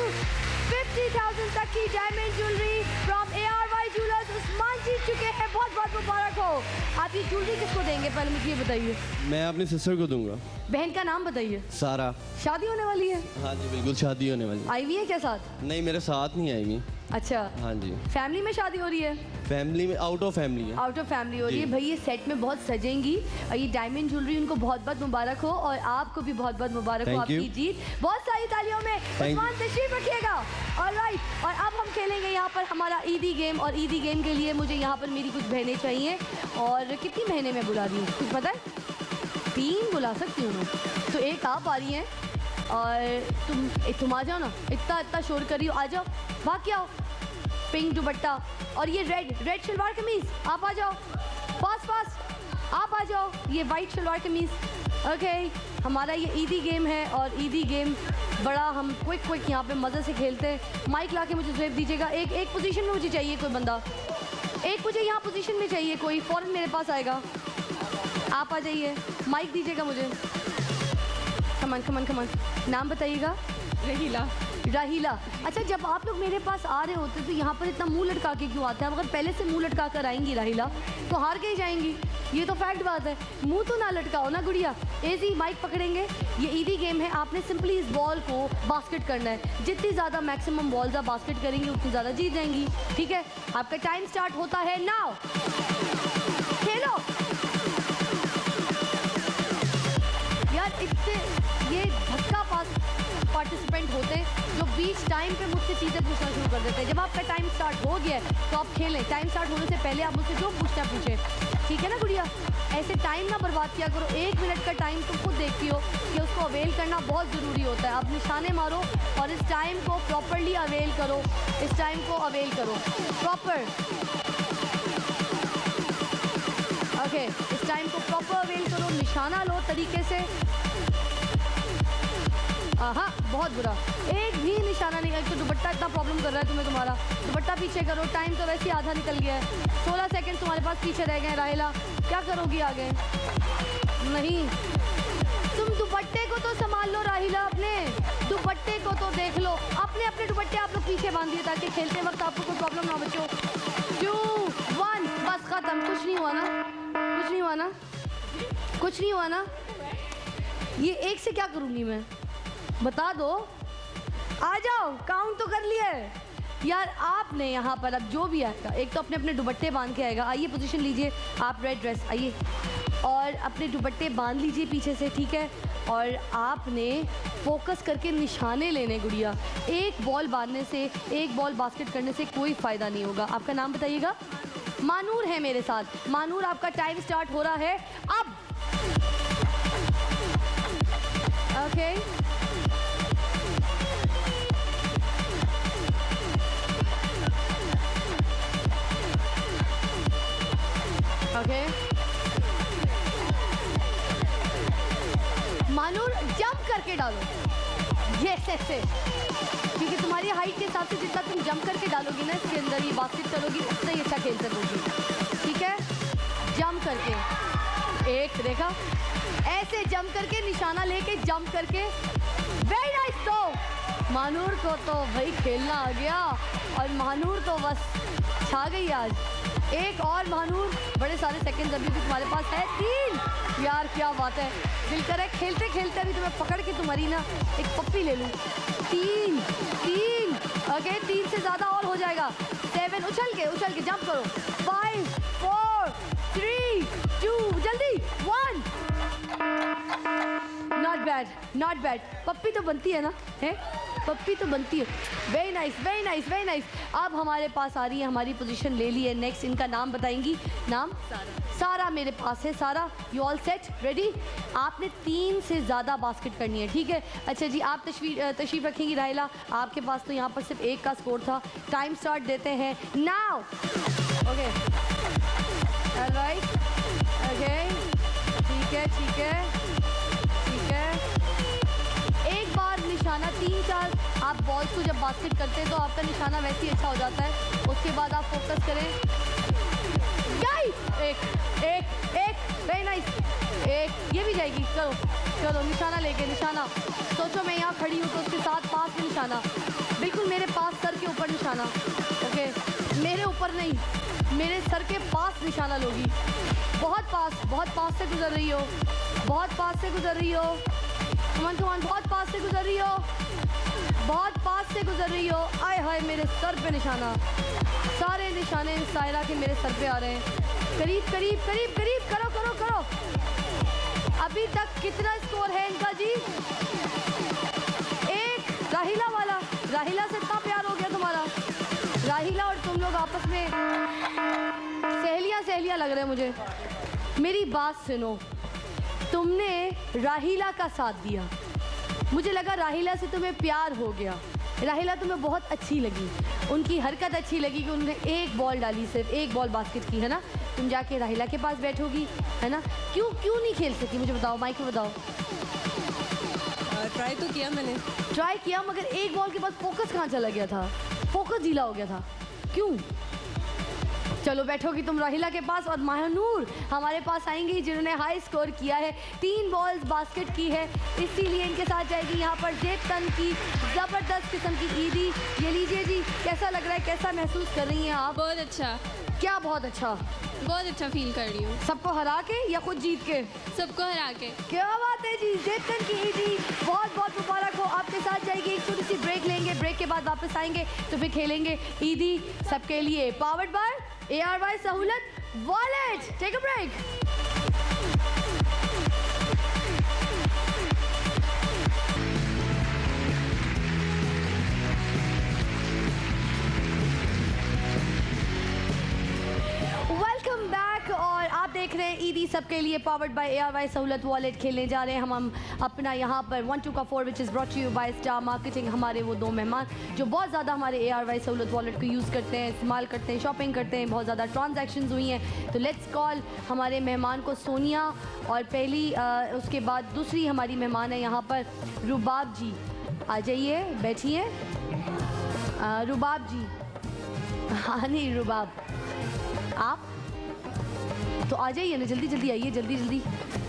50,000 तक की diamond jewellery from ARY jewellers Usman जीत चुके हैं। बहुत बहुत मुबारक हो। आप ये ज्वेलरी किसको देंगे, पहले मुझे ये बताइए। मैं अपनी सिस्टर को दूंगा। बहन का नाम बताइए। सारा। शादी होने वाली है? हाँ जी बिल्कुल, शादी होने वाली। आई हुई है क्या साथ? नहीं, मेरे साथ नहीं आएगी। अच्छा। हाँ जी। फैमिली में शादी हो रही है? फैमिली में, आउट ऑफ फैमिली है। आउट ऑफ फैमिली हो रही है। भाई ये सेट में बहुत सजेंगी, और ये डायमंड ज्वेलरी उनको बहुत बहुत मुबारक हो, और आपको भी बहुत बहुत मुबारक हो आपकी जीत। बहुत सारी तालियों में उस्मान तशरीफ रखिएगा। ऑलराइट, और अब हम खेलेंगे यहाँ पर हमारा ईदी गेम, और ईदी गेम के लिए मुझे यहाँ पर मेरी कुछ बहनें चाहिए। और कितनी बहनें मैं बुला रही हूँ कुछ पता है? 3 बुला सकती हूँ मैं, तो एक आप आ रही हैं, और तुम आ जाओ ना, इतना शोर करी हो, आ जाओ, भाग के आओ। पिंक दुपट्टा और ये रेड शलवार कमीज, आप आ जाओ, पास आप आ जाओ। ये वाइट शलवार कमीज। ओके, हमारा ये ईदी गेम है, और ईदी गेम बड़ा हम क्विक यहाँ पे मज़े से खेलते हैं। माइक ला के मुझे स्वेप दीजिएगा। एक पोजीशन में मुझे चाहिए कोई बंदा, एक मुझे यहाँ पोजीशन में चाहिए कोई, फ़ौरन मेरे पास आएगा। आप आ जाइए, माइक दीजिएगा मुझे। कमन नाम बताइएगा। राहीला। अच्छा, जब आप लोग मेरे पास आ रहे होते तो यहाँ पर इतना मुंह लटका के क्यों आते हैं? अगर पहले से मुंह लटका कर आएंगी राहीला तो हार के ही जाएंगी, ये तो फैक्ट बात है। मुंह तो ना लटकाओ ना गुड़िया। एजी माइक पकड़ेंगे। ये ईदी गेम है, आपने सिंपली इस बॉल को बास्केट करना है। जितनी ज़्यादा मैक्सिमम बॉल्स आप बास्केट करेंगी उतनी ज़्यादा जीत जाएंगी। ठीक है, आपका टाइम स्टार्ट होता है नाउ। खेलो यार। इससे ये धक्का पार्टिसिपेंट होते जो बीच टाइम पे मुझसे चीज़ें पूछना शुरू कर देते हैं। जब आपका टाइम स्टार्ट हो गया है तो आप खेलें। टाइम स्टार्ट होने से पहले आप मुझसे जो पूछना पूछें, ठीक है ना गुड़िया? ऐसे टाइम ना बर्बाद किया करो। 1 मिनट का टाइम तुम खुद देखती हो कि उसको अवेल करना बहुत ज़रूरी होता है। आप निशाने मारो और इस टाइम को प्रॉपरली अवेल करो। इस टाइम को अवेल करो प्रॉपर। ओके, इस टाइम को प्रॉपर अवेल करो। निशाना लो तरीके से। हाँ, बहुत बुरा, एक भी निशाना नहीं। एक तो दुपट्टा इतना प्रॉब्लम कर रहा है तुम्हें, तुम्हारा दुपट्टा पीछे करो। टाइम तो वैसे ही आधा निकल गया है। 16 सेकंड तुम्हारे पास पीछे रह गए। राहिला, क्या करोगी आगे? नहीं, तुम दुपट्टे को तो संभाल लो राहिला, अपने दुपट्टे को तो देख लो। अपने दुपट्टे आप लोग पीछे बांध दिए ताकि खेलते वक्त आपको कोई प्रॉब्लम ना बचो। 2, 1, बस खत्म। कुछ नहीं हुआ ना? कुछ नहीं हुआ ना? कुछ नहीं हुआ ना? ये एक से क्या करूँगी मैं, बता दो। आ जाओ, काउंट तो कर लिया है यार आपने। यहाँ पर अब जो भी आएगा, एक तो अपने दुपट्टे बांध के आएगा। आइए पोजीशन लीजिए आप, रेड ड्रेस आइए, और अपने दुपट्टे बांध लीजिए पीछे से, ठीक है? और आपने फोकस करके निशाने लेने गुड़िया। एक बॉल बांधने से, एक बॉल बास्केट करने से कोई फ़ायदा नहीं होगा। आपका नाम बताइएगा। मानूर है मेरे साथ। मानूर, आपका टाइम स्टार्ट हो रहा है अब। Okay, okay. मानूर, जंप करके डालो। यस, ऐसे, क्योंकि तुम्हारी हाइट के हिसाब से जितना तुम जंप करके डालोगी ना इसके अंदर, ये बास्केट करोगी, उतना ही अच्छा खेल सकोगी। ठीक है, जंप करके। एक देखा, ऐसे जंप करके, निशाना लेके जंप करके। Very nice. तो मानूर को तो भाई खेलना आ गया, और मानूर तो बस छा गई आज। एक और मानूर, बड़े सारे सेकंड अभी भी तुम्हारे पास है। 3 यार, क्या बात है। दिल करे खेलते खेलते अभी तुम्हें पकड़ के तुम्हारी ना एक पप्पी ले लूँ। 3 ओके, 3 से ज़्यादा और हो जाएगा। 7, उछल के जंप करो। 5, 4, 3, 2, जल्दी 1। Not bad. पप्पी तो बनती है ना, है? पप्पी तो बनती है। Very nice, very nice, very nice. अब हमारे पास आ रही है, हमारी पोजीशन ले ली है। नेक्स्ट इनका नाम बताएंगी। नाम सारा मेरे पास है। सारा, यू ऑल सेट, रेडी? आपने 3 से ज़्यादा बास्केट करनी है, ठीक है? अच्छा जी, आप तशरीफ रखेंगी। राहिला, आपके पास तो यहाँ पर सिर्फ 1 का स्कोर था। टाइम स्टार्ट देते हैं नाउ। ओके, ऑलराइट, ओके, ठीक है, ठीक है, ठीक है। एक बार निशाना 3-4, आप बॉल्स को जब बास्केट करते हैं तो आपका निशाना वैसे ही अच्छा हो जाता है। उसके बाद आप फोकस करें। एक एक एक, वेरी नाइस। एक, ये भी जाएगी। चलो चलो, निशाना लेके, निशाना। सोचो मैं यहाँ खड़ी हूँ तो उसके साथ पास में निशाना, बिल्कुल मेरे पास, सर के ऊपर निशाना। ओके, मेरे ऊपर नहीं, मेरे सर के पास निशाना लोगी। बहुत पास से गुजर रही हो, बहुत पास से गुजर रही हो। कमान कमान, बहुत पास से गुजर रही हो, बहुत पास से गुजर रही हो। आय हाय, मेरे सर पे निशाना। सारे निशाने सायरा के मेरे सर पे आ रहे हैं। करीब करीब करीब करीब, करो करो करो। अभी तक कितना स्कोर है इनका जी? 1। राहिला वाला, राहिला से इतना प्यार हो गया तुम्हारा। राहिला और तुम लोग आपस में सहेलियां लग रहे हैं मुझे। मेरी बात सुनो, तुमने राहिला का साथ दिया, मुझे लगा राहिला से तुम्हें प्यार हो गया। राहिला तुम्हें बहुत अच्छी लगी, उनकी हरकत अच्छी लगी कि उन्होंने 1 बॉल डाली, सिर्फ 1 बॉल बास्केट की, है ना? तुम जाके राहिला के पास बैठोगी, है ना? क्यों नहीं खेल सकी? मुझे बताओ, माइक में बताओ। ट्राई तो किया मैंने, ट्राई किया, मगर 1 बॉल के बाद फोकस कहाँ चला गया था? फोकस ढीला हो गया था, क्यों? चलो बैठोगी तुम राहिला के पास, और महानूर हमारे पास आएंगी जिन्होंने हाई स्कोर किया है, 3 बॉल्स बास्केट की है, इसीलिए इनके साथ जाएगी यहाँ पर जेब तन की ज़बरदस्त किस्म की ईदी। ये लीजिए जी, कैसा लग रहा है, कैसा महसूस कर रही हैं आप? बहुत अच्छा, क्या बहुत अच्छा? बहुत अच्छा फील कर रही हूँ। सबको हरा के या खुद जीत के? सबको हरा के। क्या बात है जी, जेब तन की ईदी, बहुत बहुत मुबारक हो। आपके साथ जाएगी, एक छोटी सी ब्रेक लेंगे, ब्रेक के बाद वापस आएंगे तो फिर खेलेंगे ईदी सबके लिए। Powered by ARY Sahulat wallet. Take a break. Welcome back, और आप देख रहे हैं ईदी सबके लिए powered by ARY Sahulat wallet. खेलने जा रहे हैं हम अपना यहाँ पर 1 2 का 4 which is brought you by star marketing. हमारे वो 2 मेहमान जो बहुत ज़्यादा हमारे ARY सहूलत वॉलेट को यूज़ करते हैं, इस्तेमाल करते हैं, शॉपिंग करते हैं, बहुत ज़्यादा ट्रांजैक्शंस हुई हैं। तो लेट्स कॉल हमारे मेहमान को सोनिया, और पहली उसके बाद दूसरी हमारी मेहमान है यहाँ पर रुबाब जी। आ जाइए, बैठिए रुबाब जी। हाँ नहीं रुबाब, आप तो आ जाइए ना, जल्दी जल्दी आइए, जल्दी जल्दी।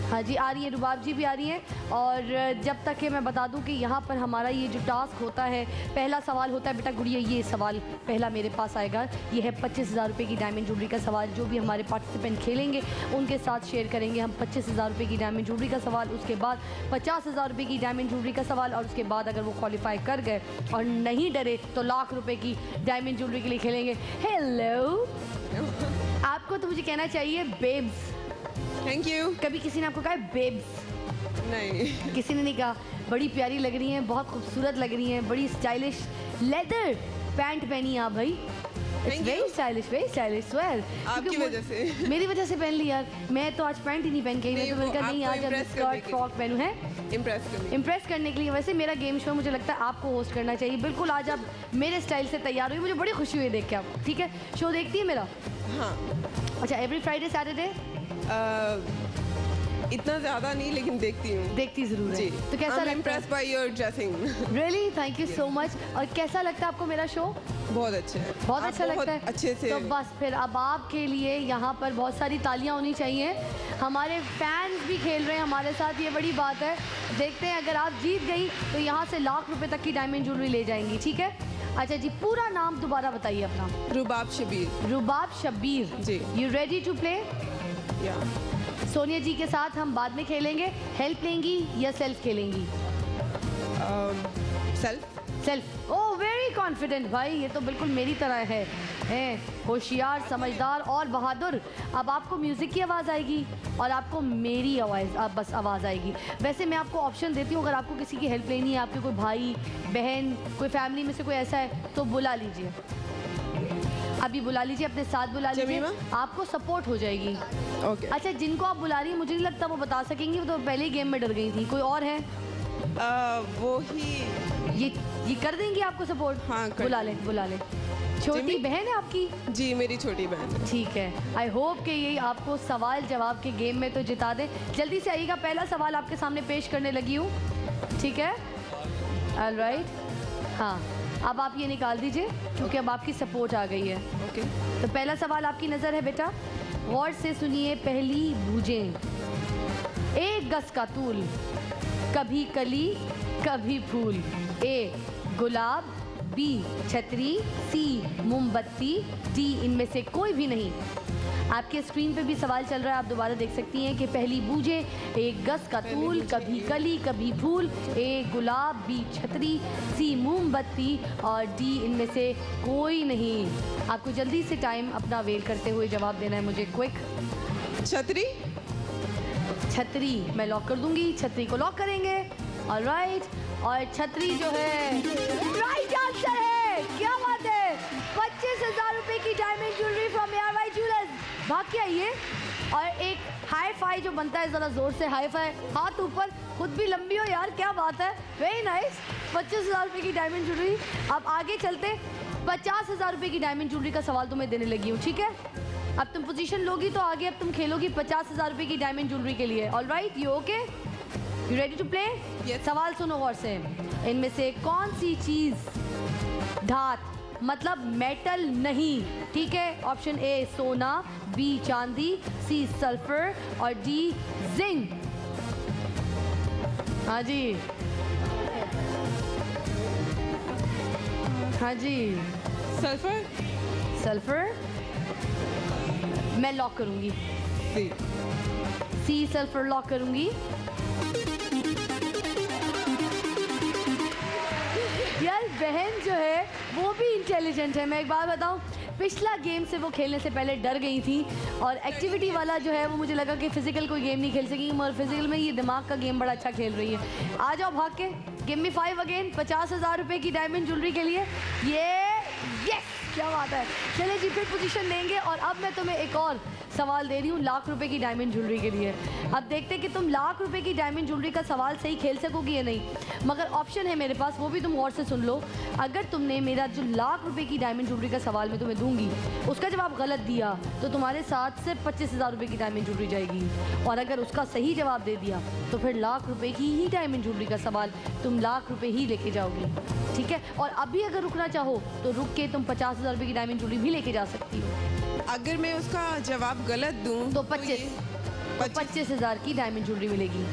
हाँ जी, आ रही है, रुबाब जी भी आ रही हैं। और जब तक कि मैं बता दूं कि यहाँ पर हमारा ये जो टास्क होता है, पहला सवाल होता है, बेटा गुड़िया ये सवाल पहला मेरे पास आएगा। ये है 25,000 रुपये की डायमंड ज्वेलरी का सवाल। जो भी हमारे पार्टिसिपेंट खेलेंगे उनके साथ शेयर करेंगे हम 25,000 रुपये की डायमंड ज्वेलरी का सवाल, उसके बाद 50,000 रुपये की डायमंड ज्वेलरी का सवाल, और उसके बाद अगर वो क्वालिफाई कर गए और नहीं डरे तो लाख रुपये की डायमंड ज्वेलरी के लिए खेलेंगे। हेलो, आपको तो मुझे कहना चाहिए बेब्स। Thank you. कभी किसी ने आपको कहा है बेब्स? नहीं, किसी ने नहीं कहा। बड़ी प्यारी लग रही हैं, बहुत खूबसूरत लग रही हैं, बड़ी स्टाइलिश लेदर पैंट पहनी है आप भाई। Very stylish, very stylish. Swell, आपकी वजह से। मेरी वजह से पहन ली यार, मैं तो आज पैंट ही नहीं पहन के आई। मैं तो मैंने कहा नहीं, आज अब स्कर्ट फ्रॉक पहनूं। है इम्प्रेस करने के लिए। वैसे मेरा गेम शो मुझे लगता है आपको होस्ट करना चाहिए। बिल्कुल, आज आप मेरे स्टाइल से तैयार हुई, मुझे बड़ी खुशी हुई देख के। आप ठीक है, शो देखती है मेरा? हाँ। अच्छा, एवरी फ्राइडे सैटरडे? इतना ज़्यादा नहीं, लेकिन देखती हूँ। देखती ज़रूर है। तो कैसा लगता है? Impressed by your dressing. Really, thank you so much. और कैसा लगता है आपको मेरा शो? बहुत अच्छा है। बहुत अच्छा लगता है। अच्छे से। तो बस फिर अब आपके लिए यहाँ पर बहुत सारी तालियां होनी चाहिए। हमारे फैंस भी खेल रहे हैं हमारे साथ, ये बड़ी बात है। देखते हैं, अगर आप जीत गई तो यहाँ से लाख रुपए तक की डायमंड ज्वेलरी ले जाएंगी, ठीक है? अच्छा जी, पूरा नाम दोबारा बताइए अपना। Rubab Shabir. Rubab Shabir ji. You ready to play? Yeah. Sonia जी के साथ हम बाद में खेलेंगे। हेल्प लेंगी या सेल्फ खेलेंगी? सेल्फ। सेल्फ। ओ वेरी कॉन्फिडेंट भाई, ये तो बिल्कुल मेरी तरह है होशियार, समझदार और बहादुर। अब आपको म्यूज़िक की आवाज़ आएगी और आपको मेरी बस आवाज़ आएगी। वैसे मैं आपको ऑप्शन देती हूँ, अगर आपको किसी की हेल्प लेनी है, आपके कोई भाई बहन, कोई फैमिली में से कोई ऐसा है तो बुला लीजिए, अभी बुला लीजिए, अपने साथ बुला लीजिए, आपको सपोर्ट हो जाएगी। Okay. अच्छा, जिनको आप बुला रही हैं मुझे नहीं लगता वो बता सकेंगी, वो तो पहले ही गेम में डर गई थी। कोई और है? वो ही ये कर देंगी आपको सपोर्ट? हाँ, कर बुला ले। छोटी बहन है आपकी? जी, मेरी छोटी बहन है। ठीक है, आई होप कि यही आपको सवाल जवाब के गेम में तो जिता दे। जल्दी से आइएगा, पहला सवाल आपके सामने पेश करने लगी हूँ, ठीक है? ऑलराइट, हाँ, अब आप ये निकाल दीजिए क्योंकि अब आपकी सपोर्ट आ गई है। ओके। तो पहला सवाल आपकी नज़र है बेटा, गौर से सुनिए पहली बूझें। एक गज का तूल, कभी कली कभी फूल। ए गुलाब, बी छतरी, सी मोमबत्ती, डी इनमें से कोई भी नहीं। आपके स्क्रीन पे भी सवाल चल रहा है, आप दोबारा देख सकती हैं कि पहली बूझे, एक गज का तूल, कभी कली कभी फूल, ए गुलाब, बी छतरी, सी मोमबत्ती और डी इनमें से कोई नहीं। आपको जल्दी से टाइम अपना वेल करते हुए जवाब देना है मुझे, क्विक। छतरी। छतरी मैं लॉक कर दूंगी, छतरी को लॉक करेंगे। ऑलराइट, और छतरी जो है राइट आंसर है। क्या बात है, 25,000 रुपए की diamond jewellery from ARY jewellers. भाग के आइए और एक हाई फाई जो बनता है, ज़रा ज़ोर से हाई फाई, हाथ ऊपर, खुद भी लंबी हो यार, क्या बात है, वेरी नाइस। 25,000 रुपए की डायमंड ज्वेलरी। अब आगे चलते, 50,000 रुपए की डायमंड ज्वेलरी का सवाल तुम्हें देने लगी हूँ, ठीक है? अब तुम पोजीशन लोगी तो आगे अब तुम खेलोगी 50,000 रुपए की डायमंड ज्वेलरी के लिए। Alright, you okay, you ready to play? सवाल सुनो गौर से, इनमें से कौन सी चीज धात मतलब मेटल नहीं, ठीक है? ऑप्शन ए सोना, बी चांदी, सी सल्फर और डी जिंक। हाँ जी, हाँ जी, सल्फर। सल्फर मैं लॉक करूंगी, सी। सी सल्फर लॉक करूंगी। यार बहन जो है वो भी इंटेलिजेंट है। मैं एक बात बताऊं, पिछला गेम से वो खेलने से पहले डर गई थी और एक्टिविटी वाला जो है वो मुझे लगा कि फिजिकल कोई गेम नहीं खेल सकेंगी, मगर फिजिकल में ये दिमाग का गेम बड़ा अच्छा खेल रही है। आ जाओ भाग के, गिव मी 5 अगेन, 50,000 रुपए की डायमंड ज्वेलरी के लिए। ये यस, क्या बात है। चलिए जी, फिर पोजीशन लेंगे और अब मैं तुम्हें एक और सवाल दे रही हूँ लाख रुपए की डायमंड ज्वेलरी के लिए। अब देखते हैं कि तुम लाख रुपए की डायमंड ज्वेलरी का सवाल सही खेल सकोगी या नहीं, मगर ऑप्शन है मेरे पास, वो भी तुम गौर से सुन लो। अगर तुमने मेरा जो लाख रुपए की डायमंड ज्वेलरी का सवाल मैं तुम्हें दूंगी उसका जवाब गलत दिया तो तुम्हारे साथ से 25,000 रुपए की डायमंड ज्वेलरी जाएगी, और अगर उसका सही जवाब दे दिया तो फिर लाख रुपए की ही डायमंड ज्वेलरी का सवाल तुम लाख रुपए ही लेके जाओगी, ठीक है? और अभी अगर रुकना चाहो तो रुक के तुम 50,000 रुपए की डायमंड ज्वेलरी भी लेके जा सकती हो। अगर मैं उसका जवाब गलत दूं तो 25,000 की डायमंड ज्वेलरी मिलेगी,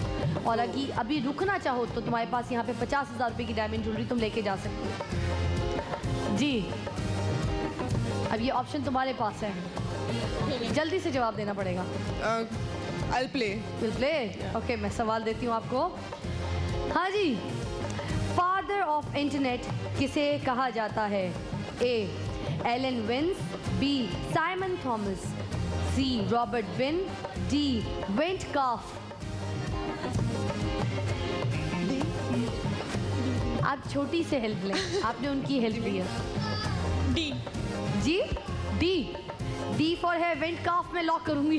और अभी रुकना चाहो तो तुम्हारे पास यहाँ पे 50,000 रुपए की डायमंड ज्वेलरी तुम लेके जा सकते हो जी। अब ये ऑप्शन तुम्हारे पास है, जल्दी से जवाब देना पड़ेगा। I'll play. Will play? Okay, मैं सवाल देती हूँ आपको। हाँ जी, फादर ऑफ इंटरनेट किसे कहा जाता है? A Alan Vance, B Simon Thomas, C Robert Win, D Went Kaff. आप छोटी से हेल्प लें, आपने उनकी हेल्प ली है। डी। जी, डी फॉर है वेंट काफ में लॉक करूंगी।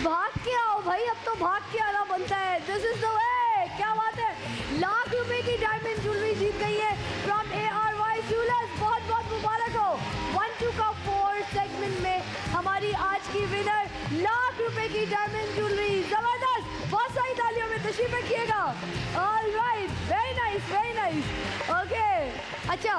भाग के आओ भाई, अब तो भाग के आना बनता है। This is the way. क्या बात है, लाख रुपए की डायमंड ज्वेलरी जीत गई है फ्रॉम ARY ज्वेलर्स। बहुत बहुत मुबारक हो। 1-2 का 4 सेगमेंट में हमारी आज की विनर लाख रुपए की डायमंड ज्वेलरी। जबरदस्त, बहुत सारी तालियों में तशरीफ रखिएगा। Alright, very nice, very nice. Okay, अच्छा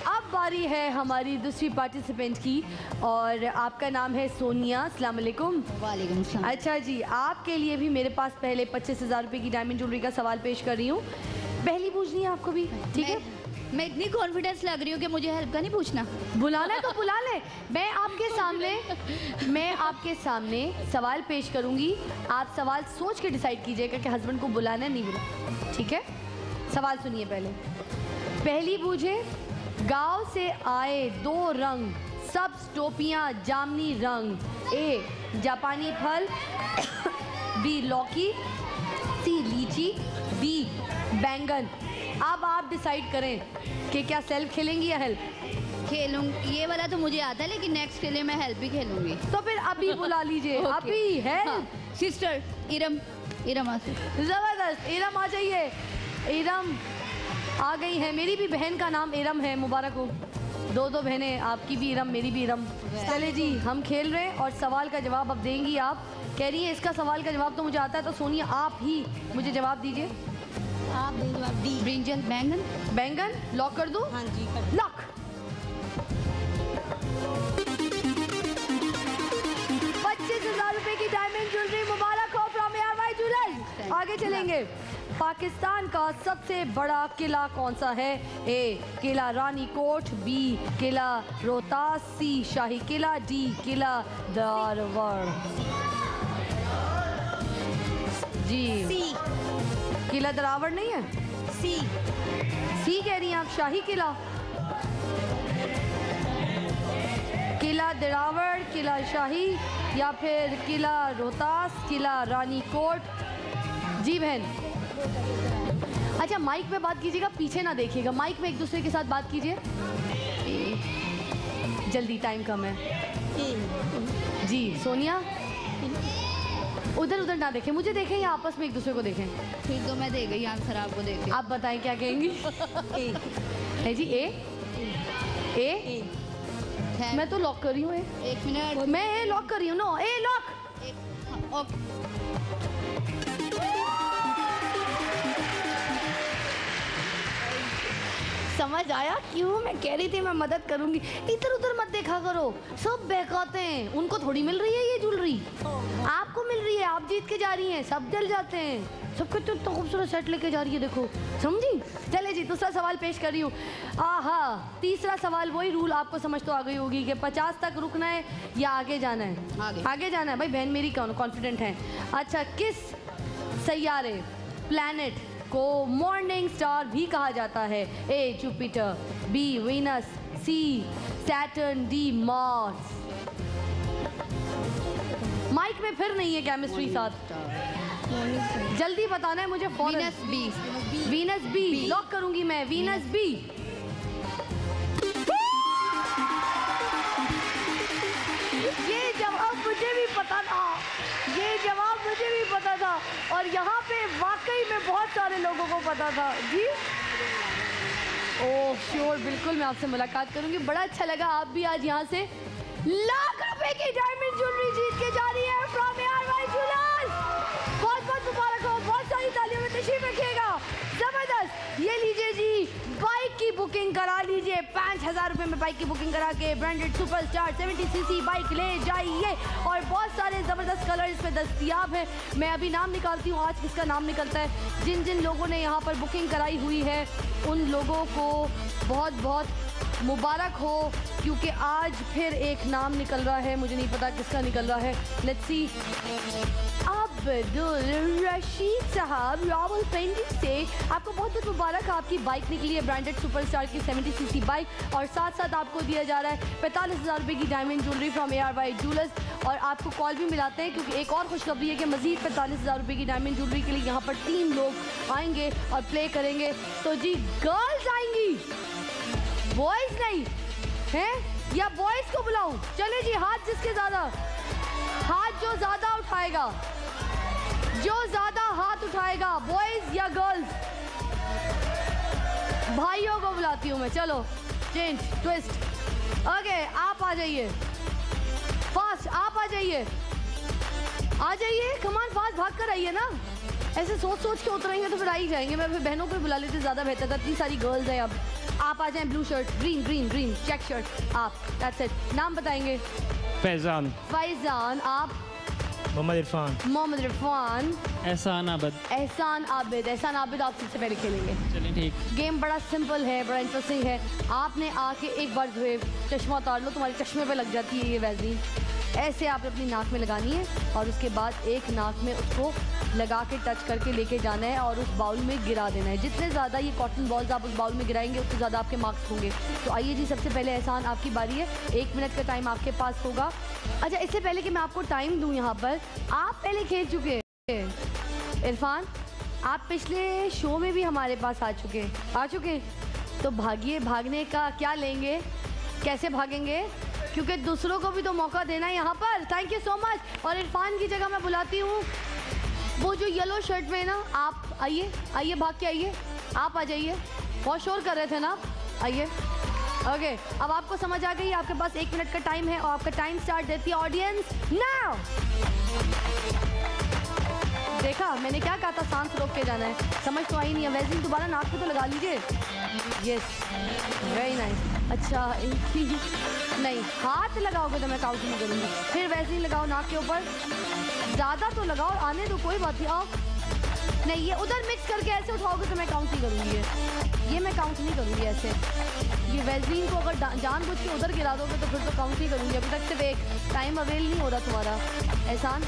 अब बारी है हमारी दूसरी पार्टिसिपेंट की, और आपका नाम है सोनिया। अस्सलाम वालेकुम। वालेकुम सलाम। अच्छा जी, आपके लिए भी मेरे पास पहले 25,000 रुपए की डायमंड ज्वेलरी का सवाल पेश कर रही हूँ। पहली पूछनी है आपको भी, ठीक है? मैं इतनी कॉन्फिडेंस लग रही हूँ कि मुझे हेल्प का नहीं पूछना। बुलाना है तो बुला ले। मैं आपके सामने सवाल पेश करूंगी, आप सवाल सोच के डिसाइड कीजिएगा कि हस्बैंड को बुलाना है नहीं बुलाना, ठीक है? सवाल सुनिए पहली बूझे, गांव से आए 2 रंग, सब्ज टोपियां जामनी रंग। ए जापानी फल, बी लौकी, सी लीची, बी बैंगन। अब आप डिसाइड करें कि क्या सेल्फ खेलेंगी या हेल्प? खेलूंगी, ये वाला तो मुझे आता है, लेकिन नेक्स्ट के लिए मैं हेल्प ही खेलूंगी। तो फिर अभी बुला लीजिए। अभी हेल्प। सिस्टर इरम, इरम आ जबरदस्त, इरम आ जाइए। इरम आ गई है, मेरी भी बहन का नाम इरम है, मुबारक हो। 2 बहनें, आपकी भी इरम, मेरी भी इरम। चले जी, हम खेल रहे हैं और सवाल का जवाब अब देंगी आप। कह रही है इसका सवाल का जवाब तो मुझे आता है, तो सोनिया आप ही मुझे जवाब दीजिए। आप दे जवाब। डी ब्रिंजल, बैंगन। बैंगन लॉक कर दूं? हाँ जी लॉक। 25,000 रुपए की डायमंड ज्वेलरी मुबारक हो फ्रॉम ARY ज्वेलर्स। आगे चलेंगे। पाकिस्तान का सबसे बड़ा किला कौन सा है? ए किला रानी कोट, बी किला रोहतास, सी शाही किला, डी किला दारवाड़। जी सी। किला दरावड़ नहीं है? सी कह रही हैं आप? शाही किला, किला दरावड़, किला शाही, या फिर किला रोहतास, किला रानी कोट? जी बहन। अच्छा माइक पे बात कीजिएगा, पीछे ना देखिएगा, माइक में एक दूसरे के साथ बात कीजिए। जल्दी, टाइम कम है। जी सोनिया, उधर ना देखें, मुझे देखें या आपस में एक दूसरे को देखें? फिर तो मैं दे गई आंसर आपको देख। आप बताएं क्या कहेंगी? है जी ए। मैं तो लॉक कर रही हूँ। एक मिनट, मैं ए लॉक कर रही हूँ। नो ए लॉक। ओके। समझ आया क्यों मैं कह रही थी मैं मदद करूंगी? इधर उधर मत देखा करो, सब बहकाते हैं, उनको थोड़ी मिल रही है ये ज्वेलरी, आपको मिल रही है, आप जीत के जा रही हैं, सब जल जाते हैं। सबके तो खूबसूरत सेट लेके जा रही है, देखो, समझी? चले जी, दूसरा सवाल पेश कर रही हूँ। आहा, तीसरा सवाल, वही रूल आपको समझ तो आ गई होगी कि 50 तक रुकना है या आगे जाना है? आगे जाना है। भाई बहन मेरी कॉन्फिडेंट है। अच्छा, किस सैयारे, प्लैनेट को मॉर्निंग स्टार भी कहा जाता है? ए जुपिटर, बी वीनस, सी सैटर्न, डी मार्स। माइक में फिर नहीं है केमिस्ट्री साथ, जल्दी बताना है मुझे। Venus B. Venus B lock करूंगी मैं। Venus B. ये जवाब मुझे भी पता था, ये जवाब मुझे भी पता था, और यहाँ पे वाकई में बहुत सारे लोगों को पता था। जी ओह श्योर, बिल्कुल मैं आपसे मुलाकात करूंगी। बड़ा अच्छा लगा। आप भी आज यहाँ से लाख रुपए की डायमंड ज्वेलरी जीत के जा रही है फ्रॉम ARY ज्वेलर्स। बहुत बहुत मुबारक हो, बहुत सारी तालियों में तशरीफ रखिएगा। जबरदस्त। ये लीजिए जी, बाइक की बुकिंग करा लीजिए। 5,000 रुपए में बाइक की बुकिंग करा के ब्रांडेड सुपरस्टार 70cc बाइक ले जाइए, और बहुत सारे ज़बरदस्त कलर इसमें दस्तयाब है। मैं अभी नाम निकालती हूँ, आज किसका नाम निकलता है। जिन जिन लोगों ने यहाँ पर बुकिंग कराई हुई है उन लोगों को बहुत बहुत मुबारक हो, क्योंकि आज फिर एक नाम निकल रहा है, मुझे नहीं पता किसका निकल रहा है। Let's see. अब्दुल रशीद साहब रावलपिंडी से आपको बहुत बहुत मुबारक। आपकी बाइक निकली है ब्रांडेड सुपरस्टार की 70cc बाइक, और साथ साथ आपको दिया जा रहा है 45,000 रुपये की diamond jewellery from ARY jewellers. और आपको कॉल भी मिलाते हैं, क्योंकि एक और खुशखबरी है कि मजीद 45,000 रुपये की डायमंड ज्वेलरी के लिए यहाँ पर 3 लोग आएंगे और प्ले करेंगे। तो जी गर्ल्स आएंगी, बॉयज नहीं हैं, या बॉयज को बुलाऊं? चले जी, हाथ जिसके ज्यादा, हाथ जो ज्यादा उठाएगा, जो ज्यादा हाथ उठाएगा, बॉयज या गर्ल्स? भाइयों को बुलाती हूँ मैं। चलो चेंज ट्विस्ट। ओके, आप आ जाइए फास्ट, आप आ जाइए, आ जाइए, कमान फास्ट, भाग कर आइए ना। ऐसे सोच सोच के उतरेंगे तो फिर आ ही जाएंगे। मैं फिर बहनों को बुला लेते, ज़्यादा बेहतर था, इतनी सारी गर्ल्स हैं। अब आप आ जाएं। Blue shirt, green green green check shirt, आप, दैट्स इट। नाम बताएंगे? फैजान। फैजान, आप? मोहम्मद इरफान। मोहम्मद इरफान। एहसान आबिद। एहसान आबिद। एहसान आबिद आप सबसे पहले खेलेंगे। चलिए ठीक। गेम बड़ा सिंपल है, बड़ा इंटरेस्टिंग है। आपने आके एक बार जो है चश्मा उतार लो, तुम्हारे चश्मे पे लग जाती है ये वैज़लीन। ऐसे आपने अपनी नाक में लगानी है और उसके बाद एक नाक में उसको लगा के टच करके लेके जाना है और उस बाउल में गिरा देना है। जितने ज़्यादा ये कॉटन बॉल्स आप उस बाउल में गिराएंगे उतने ज़्यादा आपके मार्क्स होंगे। तो आइए जी, सबसे पहले एहसान आपकी बारी है। 1 मिनट का टाइम आपके पास होगा। अच्छा, इससे पहले कि मैं आपको टाइम दूँ यहाँ पर, आप पहले खेल चुके हैं इरफान, आप पिछले शो में भी हमारे पास आ चुके। तो भागिए, भागने का क्या लेंगे, कैसे भागेंगे, क्योंकि दूसरों को भी तो मौका देना है यहाँ पर। Thank you so much. और इरफान की जगह मैं बुलाती हूँ वो जो येलो शर्ट में है ना, आप आइए भाग के आइए, आप आ जाइए। बहुत शोर कर रहे थे ना, आइए। ओके, अब आपको समझ आ गई, आपके पास 1 मिनट का टाइम है और आपका टाइम स्टार्ट देती है ऑडियंस नाउ। देखा, मैंने क्या कहा था, सांस रोक के जाना है। समझ तो आई नहीं है। वैसे दोबारा नाक पे तो लगा लीजिए। Yes, very nice. अच्छा, नहीं, हाथ लगाओगे तो मैं काउंट नहीं करूँगी। फिर वैसे ही लगाओ नाक के ऊपर, ज़्यादा तो लगाओ, आने दो, कोई बात नहीं। आओ, नहीं, ये उधर मिक्स करके ऐसे उठाओगे तो मैं काउंट नहीं करूँगी। ये मैं काउंट नहीं करूँगी ऐसे। ये वैज़लीन को अगर जानबूझ के उधर गिरा दोगे तो फिर तो काउंट नहीं करूँगी। अभी तक सिर्फ एक टाइम अवेल नहीं हो रहा तुम्हारा। एहसान,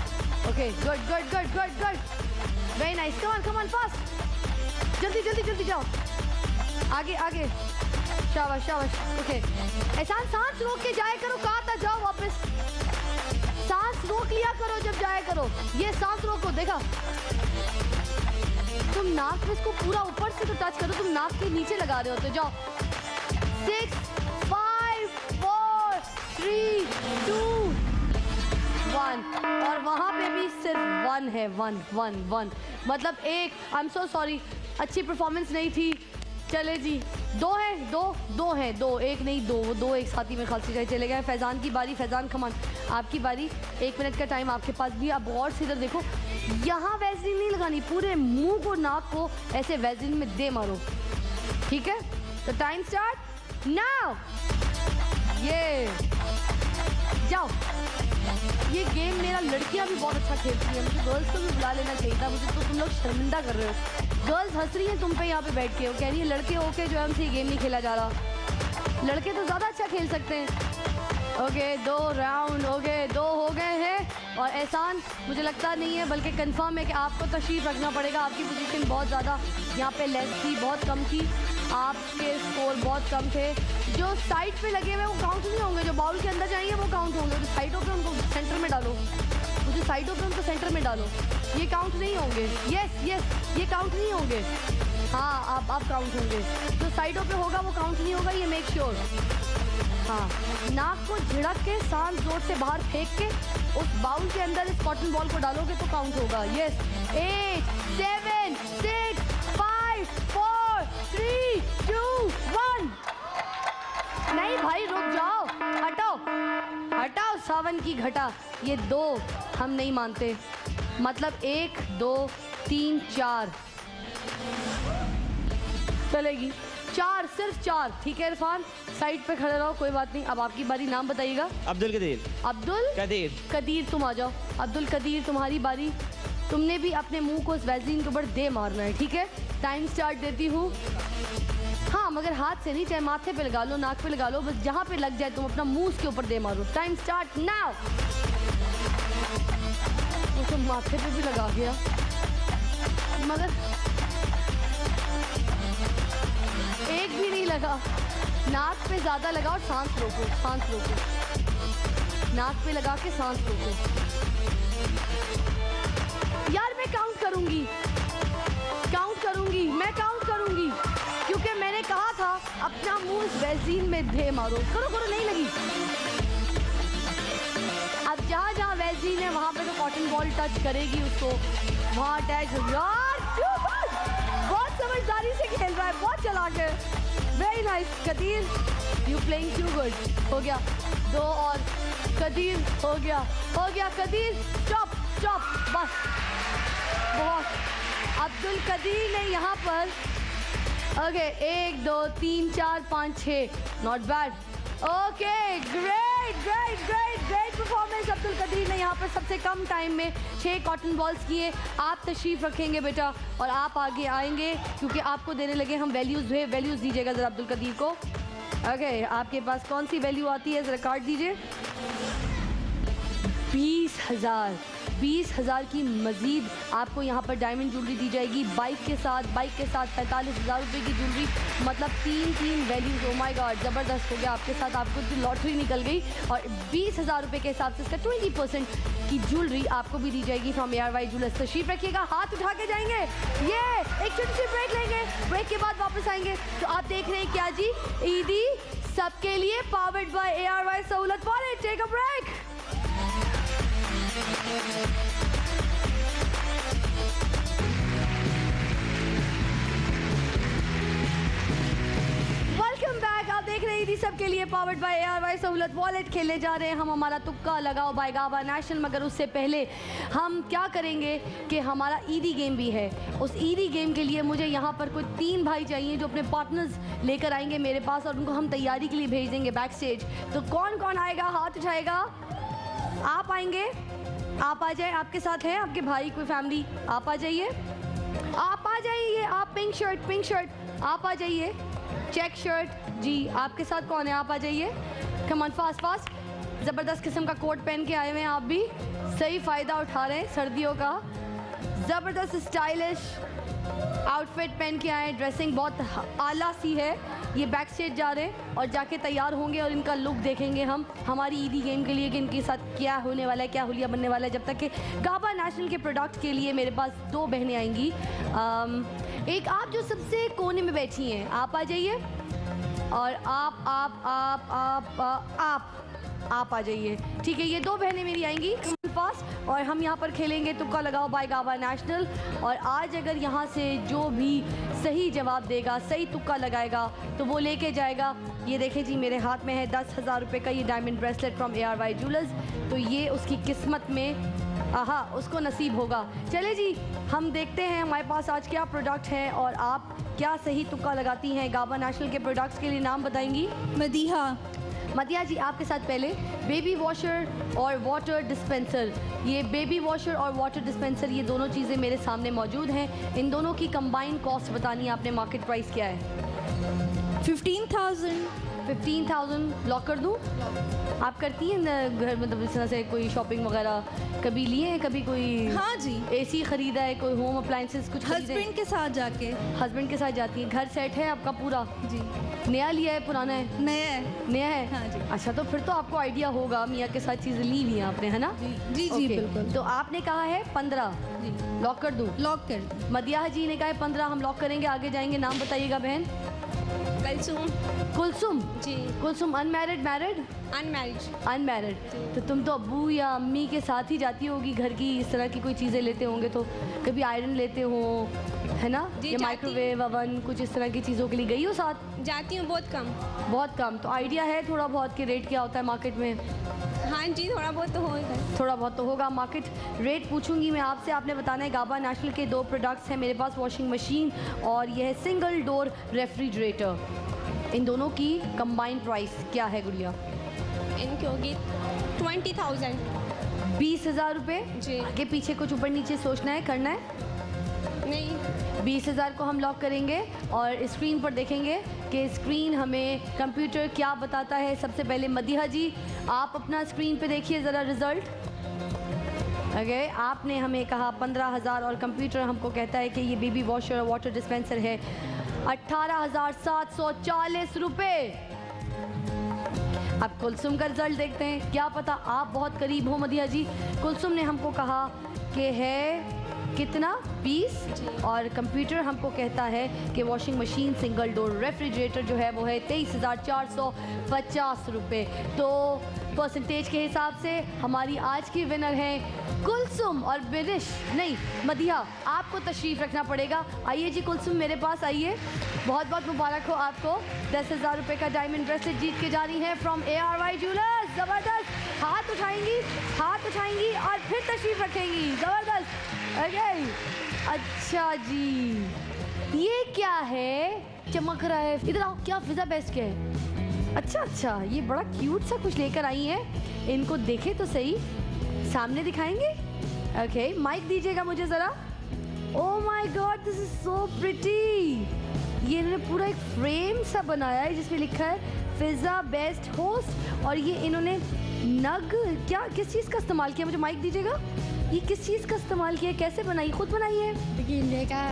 okay, good good good good good, very nice. Come on fast, जल्दी जल्दी जल्दी जाओ, आगे आगे, शाबाश शाबाश। ओके, एहसान सांस रोक के जाया करो, कहाँ था, जाओ वापस। सांस रोक लिया करो जब जाया करो। ये सांस रोको, देखा, तुम नाक में इसको पूरा ऊपर से तो टच करो, तुम नाक के नीचे लगा रहे होते। जाओ, 6 5 4 3 2 1। और वहाँ पे भी सिर्फ 1 है, 1 मतलब 1। आई एम सो सॉरी, अच्छी परफॉर्मेंस नहीं थी। चले जी, 2 है, 2 है, 2 1 नहीं 2, वो 2 एक साथी में खासी जाए चले गए। फैज़ान की बारी। फैज़ान कमान, आपकी बारी। 1 मिनट का टाइम आपके पास भी। अब गौर से इधर देखो, यहाँ वैज़लीन नहीं लगानी, पूरे मुंह को, नाक को ऐसे वैज़लीन में दे मारो, ठीक है। तो टाइम स्टार्ट नाउ। ये जाओ। ये गेम मेरा लड़कियां भी बहुत अच्छा खेलती हैं, मुझे गर्ल्स को भी बुला लेना चाहिए था। मुझे तो तुम लोग शर्मिंदा कर रहे हो। गर्ल्स हंस रही हैं तुम पे यहाँ पे बैठ के, वो कह रही है लड़के होके जो है हमसे ये गेम नहीं खेला जा रहा। लड़के तो ज़्यादा अच्छा खेल सकते हैं। ओके, 2 राउंड हो गए, 2 हो गए हैं। और एहसान, मुझे लगता नहीं है बल्कि कंफर्म है कि आपको तशरीफ रखना पड़ेगा। आपकी पोजीशन बहुत ज़्यादा यहाँ पे लेस थी, बहुत कम थी, आपके स्कोर बहुत कम थे। जो साइड पे लगे हुए वो काउंट नहीं होंगे, जो बाउल के अंदर जाएंगे वो काउंट होंगे। जो साइडों पे उनको सेंटर में डालो, वो जो साइडों पे उनको सेंटर में डालो, ये काउंट नहीं होंगे। यस यस, ये काउंट नहीं होंगे। हाँ, आप काउंट होंगे। जो साइडों पे होगा वो काउंट नहीं होगा, ये मेक श्योर। हाँ, नाक को झिड़क के, सांस जोर से बाहर फेंक के उस बाउल के अंदर इस कॉटन बॉल को डालोगे तो काउंट होगा। यस, 8 7 6 5 4 3 2 1। नहीं भाई, रुक जाओ, हटाओ हटाओ, सावन की घटा। ये 2 हम नहीं मानते, मतलब 1 2 3 4 चलेगी। 4, सिर्फ 4, ठीक है। इरफान साइड पे खड़े रहो, कोई बात नहीं। अब आपकी बारी, नाम बताइएगा। अब्दुल कदीर। अब्दुल कदीर, तुम आ जाओ। अब्दुल कदीर, तुम्हारी बारी। तुमने भी अपने मुंह को इस वैज़लीन के ऊपर दे मारना है, ठीक है। टाइम स्टार्ट देती हूँ। हाँ, मगर हाथ से नहीं, चाहे माथे पे लगा लो, नाक पे लगा लो, बस जहाँ पे लग जाए तुम अपना मुंह उसके ऊपर दे मारो। Time start now. वो तो माथे पे भी लगा गया, मगर एक भी नहीं लगा। नाक पे ज़्यादा लगा और सांस रोको, सांस रोको, नाक पे लगा के सांस रोको। यार मैं काउंट करूंगी, मैं काउंट करूंगी, क्योंकि मैंने कहा था अपना मुंह इस वैज़लीन में दे मारो। करो करो, नहीं लगी। अब जहाँ जहाँ वैज़लीन है वहाँ पे तो कॉटन बॉल टच करेगी उसको, वहाँ अटैच हो। यार बहुत समझदारी से खेल रहा है, बहुत चलाक है। Very nice Qadeer, you playing too good. हो गया 2 और। कदीर हो गया कदीर, स्टॉप स्टॉप, बस बहुत। अब्दुल कदीर ने यहाँ पर okay 1 2 3 4 5 6 not bad. Okay, great great great great performance Abdul Qadeer ने यहाँ पर सबसे कम टाइम में 6 कॉटन बॉल्स किए। आप तशरीफ़ रखेंगे बेटा और आप आगे आएंगे क्योंकि आपको देने लगे हम वैल्यूज़ है। वैल्यूज़ दीजिएगा ज़रा अब्दुल कदीर को। ओके, आपके पास कौन सी वैल्यू आती है, ज़रा कार्ड दीजिए। 20,000 की मज़ीद आपको यहाँ पर डायमंड ज्वेलरी दी जाएगी बाइक के साथ 45,000 रुपये की ज्वेलरी, मतलब 3 वैल्यूज। ओ माय गॉड, ज़बरदस्त हो गया आपके साथ, आपको तो लॉटरी निकल गई। और 20,000 रुपये के हिसाब से इसका 20% की ज्वेलरी आपको भी दी जाएगी फ्रॉम ARY ज्वेलर्स। तशरीफ रखिएगा, हाथ उठा के जाएंगे। ये एक छोटी सी ब्रेक लेंगे, ब्रेक के बाद वापस आएंगे। तो आप देख रहे हैं क्या जी, ईदी सबके लिए powered by ARY Sahulat wallet. Take a break. Welcome back. आप देख रहे हैं सबके लिए powered by ARY Sahulat wallet. खेलने जा रहे हैं हम हमारा तुक्का लगाओ बाय गाबा नेशनल, मगर उससे पहले हम क्या करेंगे कि हमारा ईदी गेम भी है। उस ईदी गेम के लिए मुझे यहाँ पर कोई 3 भाई चाहिए जो अपने पार्टनर्स लेकर आएंगे मेरे पास और उनको हम तैयारी के लिए भेज देंगे बैक स्टेज। तो कौन कौन आएगा, हाथ उठाएगा। आप आएंगे, आप आ जाए, आपके साथ हैं आपके भाई, कोई फैमिली, आप आ जाइए, आप आ जाइए। आप पिंक शर्ट आप आ जाइए। चेक शर्ट जी, आपके साथ कौन है, आप आ जाइए। Come on, fast. ज़बरदस्त किस्म का कोट पहन के आए हुए हैं, आप भी सही फ़ायदा उठा रहे हैं सर्दियों का। ज़बरदस्त स्टाइलिश आउटफिट पहन के आए, ड्रेसिंग बहुत आला सी है। ये बैक स्टेज जा रहे हैं और जाके तैयार होंगे और इनका लुक देखेंगे हम हमारी ईदी गेम के लिए कि इनके साथ क्या होने वाला है, क्या हुलिया बनने वाला है। जब तक कि गाबा नेशनल के प्रोडक्ट के लिए मेरे पास 2 बहनें आएंगी। एक आप जो सबसे कोने में बैठी हैं, आप आ जाइए। और आप आ जाइए, ठीक है। ये 2 बहनें मेरी आएंगी पास और हम यहाँ पर खेलेंगे तुक्का लगाओ बाय गाबा नेशनल। और आज अगर यहाँ से जो भी सही जवाब देगा, सही तुक्का लगाएगा, तो वो लेके जाएगा। ये देखें जी, मेरे हाथ में है 10,000 रुपये का ये diamond bracelet from ARY jewellers. तो ये उसकी किस्मत में, आहा, उसको नसीब होगा। चले जी, हम देखते हैं हमारे पास आज क्या प्रोडक्ट हैं और आप क्या सही तुक्का लगाती हैं। गाबा नेशनल के प्रोडक्ट्स के लिए नाम बताएंगी। मदिया जी, आपके साथ पहले बेबी वॉशर और वाटर डिस्पेंसर। ये बेबी वॉशर और वाटर डिस्पेंसर, ये दोनों चीज़ें मेरे सामने मौजूद हैं। इन दोनों की कंबाइंड कॉस्ट बतानी है आपने, मार्केट प्राइस क्या है। 15,000 लॉक कर दूँ। आप करती हैं घर, मतलब इस तरह से कोई शॉपिंग वगैरह कभी लिए हैं, कभी कोई? हाँ जी, AC खरीदा है, कोई होम अप्लायंसेस कुछ? हस्बैंड के साथ जाके। हस्बैंड के साथ जाती हैं। घर सेट है आपका पूरा? जी। नया लिया है, पुराना है? नया है। हाँ जी। अच्छा, तो फिर तो आपको आइडिया होगा, मियाँ के साथ चीज़ें ली हुई हैं आपने, है ना? जी Okay. बिल्कुल। तो आपने कहा है 15 जी, लॉक कर दूँ? लॉक कर दो। मदिया जी ने कहा है 15, हम लॉक करेंगे। आगे जाएंगे, नाम बताइएगा बहन। Kulsum ji. Kulsum, unmarried, married? Unmarried. तो तुम तो अब्बू या अम्मी के साथ ही जाती होगी घर की, इस तरह की कोई चीज़ें लेते होंगे तो? कभी आयरन लेते हो, है ना, या माइक्रोवेव ओवन, कुछ इस तरह की चीज़ों के लिए गई हो साथ? जाती हूँ, बहुत कम। तो आइडिया है थोड़ा बहुत कि रेट क्या होता है मार्केट में? हाँ जी, थोड़ा बहुत तो होगा। मार्केट रेट पूछूंगी मैं आपसे, आपने बताना है। गाबा नेशनल के 2 प्रोडक्ट्स हैं मेरे पास, वॉशिंग मशीन और यह है सिंगल डोर रेफ्रिजरेटर। इन दोनों की कंबाइंड प्राइस क्या है गुड़िया? इनकी होगी 20,000। 20,000 रुपये जी। आगे पीछे कुछ ऊपर नीचे सोचना है, करना है नहीं। 20,000 को हम लॉक करेंगे और स्क्रीन पर देखेंगे कि स्क्रीन हमें कंप्यूटर क्या बताता है। सबसे पहले मदिहा जी, आप अपना स्क्रीन पे देखिए ज़रा रिज़ल्ट। ओके, आपने हमें कहा 15,000 और कंप्यूटर हमको कहता है कि ये बेबी वॉशर और वाटर डिस्पेंसर है 18,740 रुपये। अब कुलसुम का रिजल्ट देखते हैं, क्या पता आप बहुत करीब हो मदिहा जी। कुलसुम ने हमको कहा कि है कितना, 20, और कंप्यूटर हमको कहता है कि washing machine single door refrigerator जो है वो है 23,450 रुपये। तो परसेंटेज के हिसाब से हमारी आज की विनर है कुलसुम और बिरिश, नहीं मदिहा, आपको तशरीफ़ रखना पड़ेगा। आइए जी कुलसुम, मेरे पास आइए। बहुत बहुत मुबारक हो आपको, 10,000 रुपये का डायमंड ब्रेसलेट जीत के जा रही है फ्रॉम ARY ज्वेलर्स। ज़बरदस्त, हाथ उठाएंगी और फिर तशरीफ़ रखेंगी। ज़बरदस्त। ओके, अच्छा जी, ये क्या है, चमक रहा है, इधर आओ। क्या फिजा बेस्ट क्या है? अच्छा, ये बड़ा क्यूट सा कुछ लेकर आई हैं। इनको देखे तो सही, सामने दिखाएंगे? ओके, माइक दीजिएगा मुझे ज़रा। Oh my God, this is so pretty. ये इन्होंने पूरा एक फ्रेम सा बनाया है जिसमें लिखा है फिज़ा बेस्ट होस्ट, और ये इन्होंने नग क्या किस चीज़ का इस्तेमाल किया? मुझे माइक दीजिएगा। ये किस चीज़ का इस्तेमाल किया? कैसे बनाई? खुद बनाई है? लेकिन देखा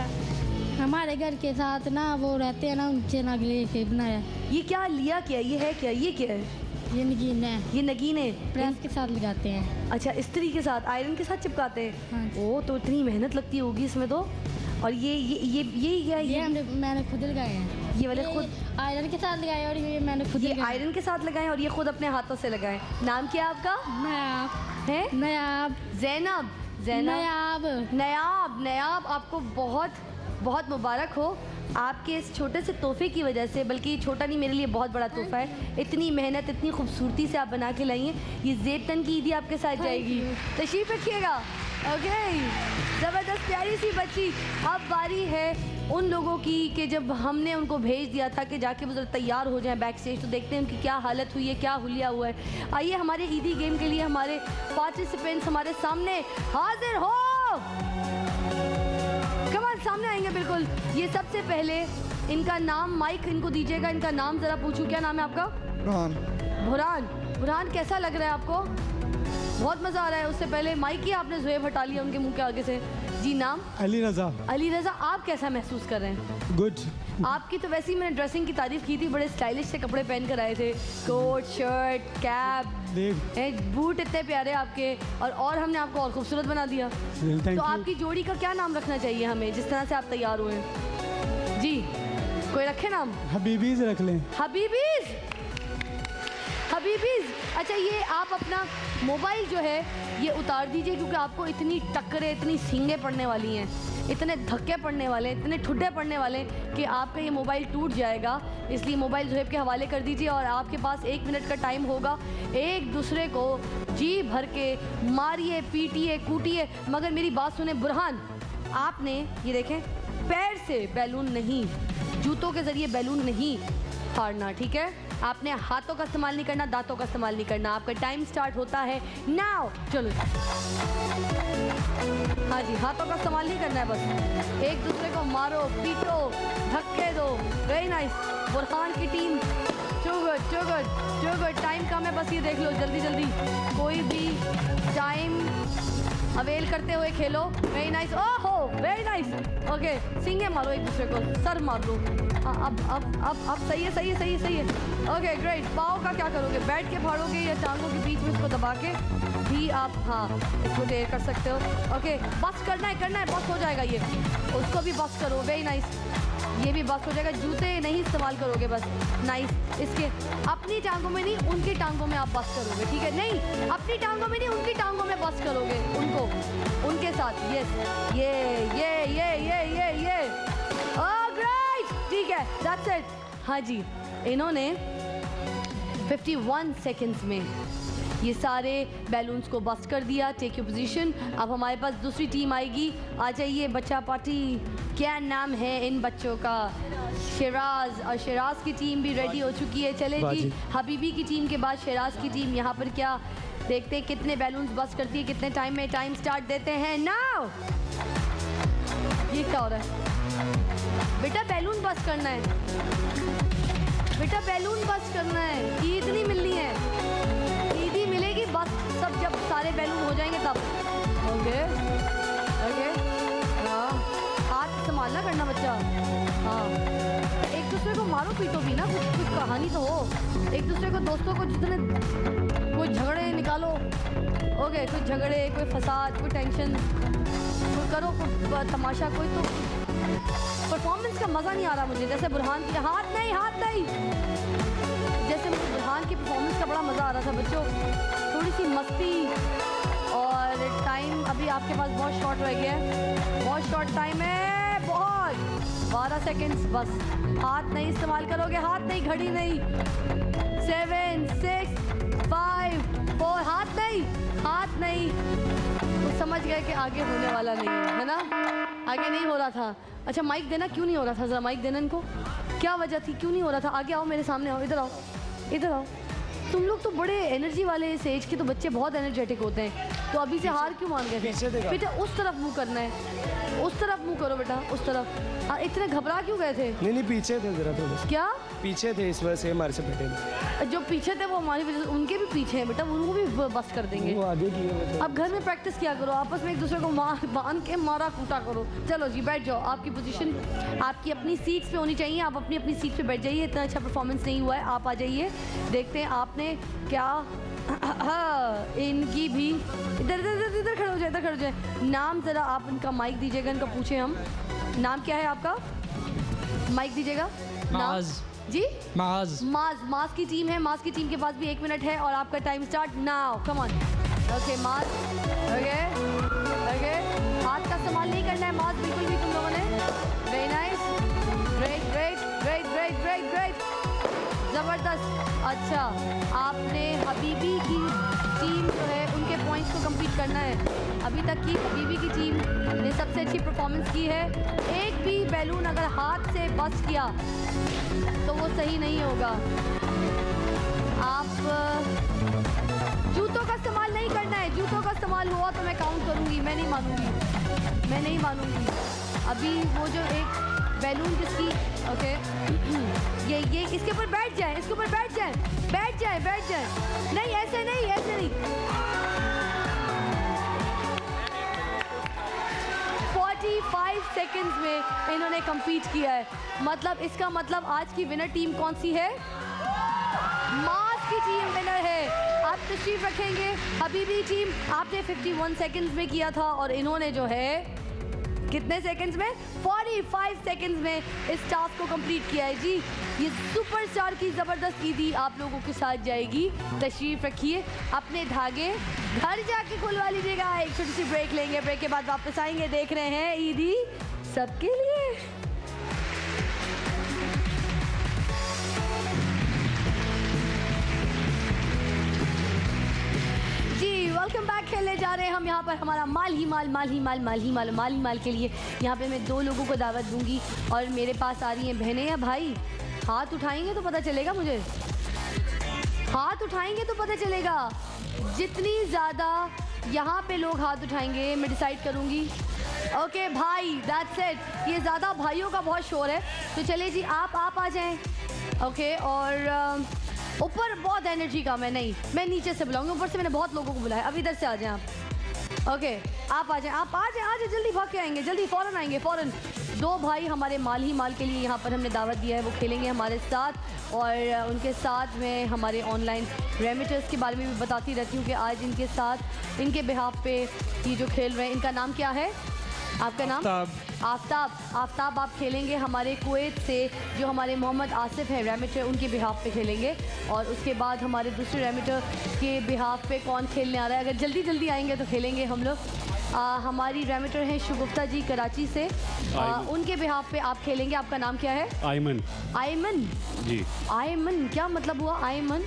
हमारे घर के साथ ना वो रहते हैं ना, उनसे नग लेके बनाया। ये क्या लिया? क्या ये है? क्या ये क्या है? ये नगीन है, ये नगीन है। प्रेस के साथ लगाते हैं। अच्छा, इस्त्री के साथ, आयरन के साथ चिपकाते हैं। हाँ। ओ, तो इतनी मेहनत लगती होगी इसमें तो। और ये क्या है? ये मैंने खुद लगाए हैं। ये वाले खुद आयरन के साथ लगाए और ये मैंने खुद ये लगाए। आयरन के साथ लगाए और ये खुद अपने हाथों से लगाए। नाम क्या है आपका? नयाब है नयाब ज़ैनब। ज़ैनब नयाब नयाब नयाब, आपको बहुत बहुत मुबारक हो आपके इस छोटे से तोहफे की वजह से। बल्कि ये छोटा नहीं, मेरे लिए बहुत बड़ा तोहफा है। इतनी मेहनत, इतनी खूबसूरती से आप बना के लाई हैं। ये ज़ेब तन की ईदी आपके साथ जाएगी। तशरीफ़ रखिएगा। ओके, ज़बरदस्त प्यारी सी बच्ची। अब बारी है उन लोगों की कि जब हमने उनको भेज दिया था कि जाके वो ज़रा तैयार हो जाएं बैक स्टेज, तो देखते हैं उनकी क्या हालत हुई है, क्या हुलिया हुआ है। आइए हमारे ईदी गेम के लिए हमारे पार्टिसिपेंट्स हमारे सामने हाजिर हो। कमाल सामने आएंगे बिल्कुल। ये सबसे पहले इनका नाम, माइक इनको दीजिएगा, इनका नाम ज़रा पूछूं। क्या नाम है आपका? बुरहान। बुरहान। बुरहान, कैसा लग रहा है आपको? बहुत मज़ा आ रहा है। उससे पहले माइक ही आपने ज़ुएब हटा लिया उनके मुंह के आगे से। जी, नाम? अली रज़ा। अली रज़ा, आप कैसा महसूस कर रहे हैं? गुड। आपकी तो वैसे ही मैंने ड्रेसिंग की तारीफ की थी, बड़े स्टाइलिश से कपड़े पहन कर आए थे, कोट शर्ट कैप, बूट इतने प्यारे आपके, और हमने आपको और खूबसूरत बना दिया। तो आपकी जोड़ी का क्या नाम रखना चाहिए हमें, जिस तरह से आप तैयार हुए? जी, कोई रखे नाम? हबीबीज रख लें। हबीबीज। हबीबीज। अच्छा, ये आप अपना मोबाइल जो है ये उतार दीजिए, क्योंकि आपको इतनी टक्करें, इतनी सींगें पड़ने वाली हैं, इतने धक्के पड़ने वाले, इतने ठुड्डे पड़ने वाले कि आपका ये मोबाइल टूट जाएगा। इसलिए मोबाइल ज़ुहैब के हवाले कर दीजिए और आपके पास 1 मिनट का टाइम होगा। एक दूसरे को जी भर के मारिए, पीटिए, कूटिए, मगर मेरी बात सुने बुरहान, आपने ये देखें पैर से बैलून नहीं, जूतों के ज़रिए बैलून नहीं फाड़ना, ठीक है? आपने हाथों का इस्तेमाल नहीं करना, दांतों का इस्तेमाल नहीं करना। आपका टाइम स्टार्ट होता है नाउ। चलो, हाँ जी, हाथों का इस्तेमाल नहीं करना है, बस एक दूसरे को मारो, पीटो, धक्के दो। Very nice. बुरहान की team, too good too good too good. Time कम है, बस ये देख लो, जल्दी जल्दी कोई भी टाइम अवेल करते हुए खेलो। Very nice. ओहो, वेरी नाइस। ओके, सींगे मारो एक दूसरे को, सर मार दो। अब सही है, सही है, सही है, सही है। Okay, great. पाँव का क्या करोगे? बैठ के फाड़ोगे या टांगों के बीच में इसको दबा के भी आप, हाँ, इसको देर कर सकते हो। ओके, बस करना है, बस हो जाएगा ये। उसको भी बस करो। वेरी नाइस, ये भी बस हो जाएगा। जूते नहीं इस्तेमाल करोगे, बस नाइस। इसके अपनी टांगों में नहीं, उनकी टांगों में आप बस करोगे, ठीक है? नहीं, अपनी टांगों में नहीं, उनकी टांगों में बस करोगे, उनको, उनके साथ। यस, ये ओह ग्रेट, ठीक है, दैट्स इट। हाँ जी, इन्होंने 51 सेकेंड्स में ये सारे बैलून्स को बस्ट कर दिया। Take your position. अब हमारे पास दूसरी टीम आएगी। आ जाइए बच्चा पार्टी। क्या नाम है इन बच्चों का? शिराज। और शिराज की टीम भी रेडी हो चुकी है। चले जी, हबीबी की टीम के बाद शिराज की टीम यहाँ पर क्या देखते हैं कितने बैलून्स बस्ट करती है, कितने टाइम में। टाइम स्टार्ट देते हैं नाउ। ये क्या हो रहा है बेटा? बैलून बस्ट करना है बेटा, बैलून बस्ट करना है। ईद नहीं मिलनी है, ईद ही मिलेगी बस, सब जब सारे बैलून हो जाएंगे तब। ओके ओके, हाँ, हाथ संभालना करना बच्चा। हाँ, एक दूसरे को मारो पीटो भी ना, कुछ कहानी तो हो। एक दूसरे को, दोस्तों को, जितने कोई झगड़े निकालो। ओके, कोई झगड़े, कोई फसाद, कोई टेंशन, कोई करो, कोई तमाशा, कोई तो परफॉर्मेंस का मज़ा नहीं आ रहा मुझे। जैसे बुरहान की, हाथ नहीं, जैसे मुझे बुरहान की परफॉर्मेंस का बड़ा मज़ा आ रहा था बच्चों। थोड़ी सी मस्ती। और टाइम अभी आपके पास बहुत शॉर्ट रह गया है, बहुत शॉर्ट टाइम है, बहुत 12 सेकेंड्स बस। हाथ नहीं इस्तेमाल करोगे, हाथ नहीं, घड़ी नहीं। 7 6 5 4, हाथ नहीं। तो समझ गए कि आगे होने वाला नहीं है ना? आगे नहीं हो रहा था। अच्छा, माइक देना क्यों नहीं हो रहा था? ज़रा माइक देना इनको, क्या वजह थी, क्यों नहीं हो रहा था? आगे आओ, मेरे सामने आओ, इधर आओ, इधर आओ। तुम लोग तो बड़े एनर्जी वाले इस एज के तो बच्चे बहुत एनर्जेटिक होते हैं, तो अभी से हार क्यों मान गए थे? बेटा उस तरफ मुंह करना है, उस तरफ मुंह करो बेटा, उस तरफ। इतने घबरा क्यों गए थे? नहीं पीछे थे जरा थोड़ा। क्या पीछे थे, इस वजह से हमारे से बैठे। जो पीछे थे वो हमारी वजह से, उनके भी पीछे हैं बेटा, उनको भी बस कर देंगे। वो आगे किए। अब घर में प्रैक्टिस किया करो, आपस में एक दूसरे को बांध के मारा कूटा करो। चलो जी बैठ जाओ, आपकी पोजीशन आपकी अपनी सीट्स पे होनी चाहिए, आप अपनी अपनी सीट पे बैठ जाइए। इतना अच्छा परफॉर्मेंस नहीं हुआ है, आप आ जाइए। देखते हैं आपने क्या इनकी भी इधर इधर इधर खड़े हो जाए, इधर खड़े हो जाए। नाम ज़रा आप इनका माइक दीजिएगा, इनका पूछे हम नाम क्या है आपका? माइक दीजिएगा। माज जी माज माज की टीम है, माज की टीम के पास भी 1 मिनट है और आपका time start now. Come on. Okay माज, ओके ओके, हाथ का इस्तेमाल नहीं करना है माज बिल्कुल भी तुम लोगों ने। Very nice, great great great great great great, ज़बरदस्त। अच्छा आपने हबीबी की टीम जो है उनके पॉइंट्स को कंप्लीट करना है। अभी तक की हबीबी की टीम ने सबसे अच्छी परफॉर्मेंस की है। एक भी बैलून अगर हाथ से बस्ट किया तो वो सही नहीं होगा। आप जूतों का इस्तेमाल नहीं करना है, जूतों का इस्तेमाल हुआ तो मैं काउंट करूँगी, मैं नहीं मानूंगी, मैं नहीं मानूंगी। अभी वो जो एक बैलून जिसकी ओके ये इसके ऊपर बैठ जाए, इसके ऊपर बैठ जाए, बैठ जाए, बैठ जाए। नहीं ऐसे नहीं, ऐसे नहीं। 45 सेकंड्स में इन्होंने कंप्लीट किया है। मतलब इसका मतलब आज की विनर टीम कौन सी है? मास की टीम विनर है। आप तशरीफ रखेंगे। हबीबी टीम आपने 51 सेकंड्स में किया था और इन्होंने जो है कितने सेकंड्स में? 45 सेकंड्स में इस टास्क को कंप्लीट किया है जी। ये सुपरस्टार की ज़बरदस्त ईदी आप लोगों के साथ जाएगी। तशरीफ रखिए, अपने धागे घर जाके खुलवा लीजिएगा। एक छोटी सी ब्रेक लेंगे, ब्रेक के बाद वापस आएंगे। देख रहे हैं ईदी सबके लिए। Welcome back. खेलने जा रहे हैं हम यहाँ पर हमारा माल ही माल के लिए। यहाँ पे मैं 2 लोगों को दावत दूंगी और मेरे पास आ रही हैं बहनें या भाई। हाथ उठाएंगे तो पता चलेगा मुझे, हाथ उठाएंगे तो पता चलेगा। जितनी ज़्यादा यहाँ पे लोग हाथ उठाएंगे मैं डिसाइड करूँगी। ओके भाई, दैट्स इट। ये ज़्यादा भाइयों का बहुत शोर है, तो चलिए जी आप आ जाएं। ओके और ऊपर बहुत एनर्जी का मैं नीचे से बुलाऊंगी, ऊपर से मैंने बहुत लोगों को बुलाया। अब इधर से आ जाएं आप। ओके आप आ जाएं, जल्दी भाग के आएंगे, जल्दी फ़ौरन आएंगे, फ़ौरन। 2 भाई हमारे माल ही माल के लिए यहाँ पर हमने दावत दिया है, वो खेलेंगे हमारे साथ और उनके साथ में हमारे ऑनलाइन रेमिटर्स के बारे में भी बताती रहती हूँ कि आज इनके साथ इनके बिहाफ पे ये जो खेल रहे हैं, इनका नाम क्या है? आपका नाम? आफ्ताब आप खेलेंगे हमारे कुवैत से, जो हमारे मोहम्मद आसिफ हैं रेमिटर, उनके बिहाफ पे खेलेंगे। और उसके बाद हमारे दूसरे रेमिटर के बिहाफ पे कौन खेलने आ रहा है, अगर जल्दी जल्दी आएंगे तो खेलेंगे हम लोग। हमारी रेमिटर हैं शुगुफ्ता जी कराची से, उनके बिहाफ पे आप खेलेंगे। आपका नाम क्या है? आयमन। आयमन जी। आयमन क्या मतलब हुआ? आयमन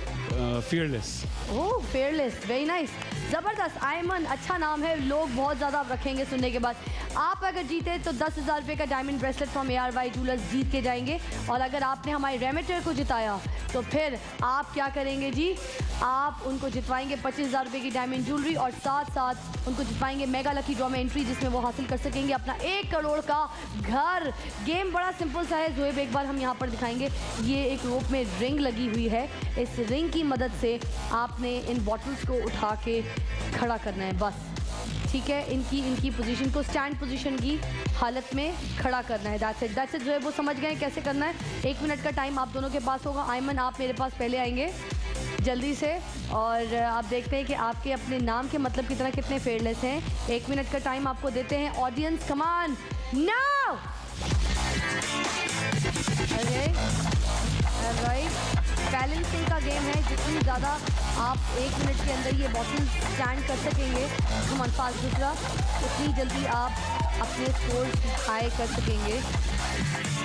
fearless। ओह fearless, वेरी नाइस, ज़बरदस्त। आयमन अच्छा नाम है, लोग बहुत ज़्यादा रखेंगे सुनने के बाद। आप अगर जीते तो 10,000 रुपये का diamond bracelet from ARY jewellers जीत के जाएंगे। और अगर आपने हमारे रेमिटर को जिताया तो फिर आप क्या करेंगे जी? आप उनको जितवाएंगे 25,000 रुपये की डायमंड ज्वेलरी और साथ साथ उनको जितवाएंगे मेगा लकी ड्रॉ में एंट्री, जिसमें वो हासिल कर सकेंगे अपना 1 करोड़ का घर। गेम बड़ा सिंपल सा है ज़ोएब, एक बार हम यहाँ पर दिखाएंगे। ये एक रोप में रिंग लगी हुई है, इस रिंग की मदद से आपने इन बॉटल्स को उठा के खड़ा करना है बस, ठीक है। इनकी पोजीशन को स्टैंड पोजीशन की हालत में खड़ा करना है। दैट्स इट जो है वो समझ गए कैसे करना है। 1 मिनट का टाइम आप दोनों के पास होगा। आयमन आप मेरे पास पहले आएंगे जल्दी से, और आप देखते हैं कि आपके अपने नाम के मतलब की तरह कितने फेयरलेस हैं। 1 मिनट का टाइम आपको देते हैं। ऑडियंस कमान नाउ। राइट, बैलेंसिंग का गेम है। जितनी ज़्यादा आप 1 मिनट के अंदर ये बॉटल स्टैंड कर सकेंगे, दूसरा, उतनी जल्दी आप अपने स्कोर हाई कर सकेंगे।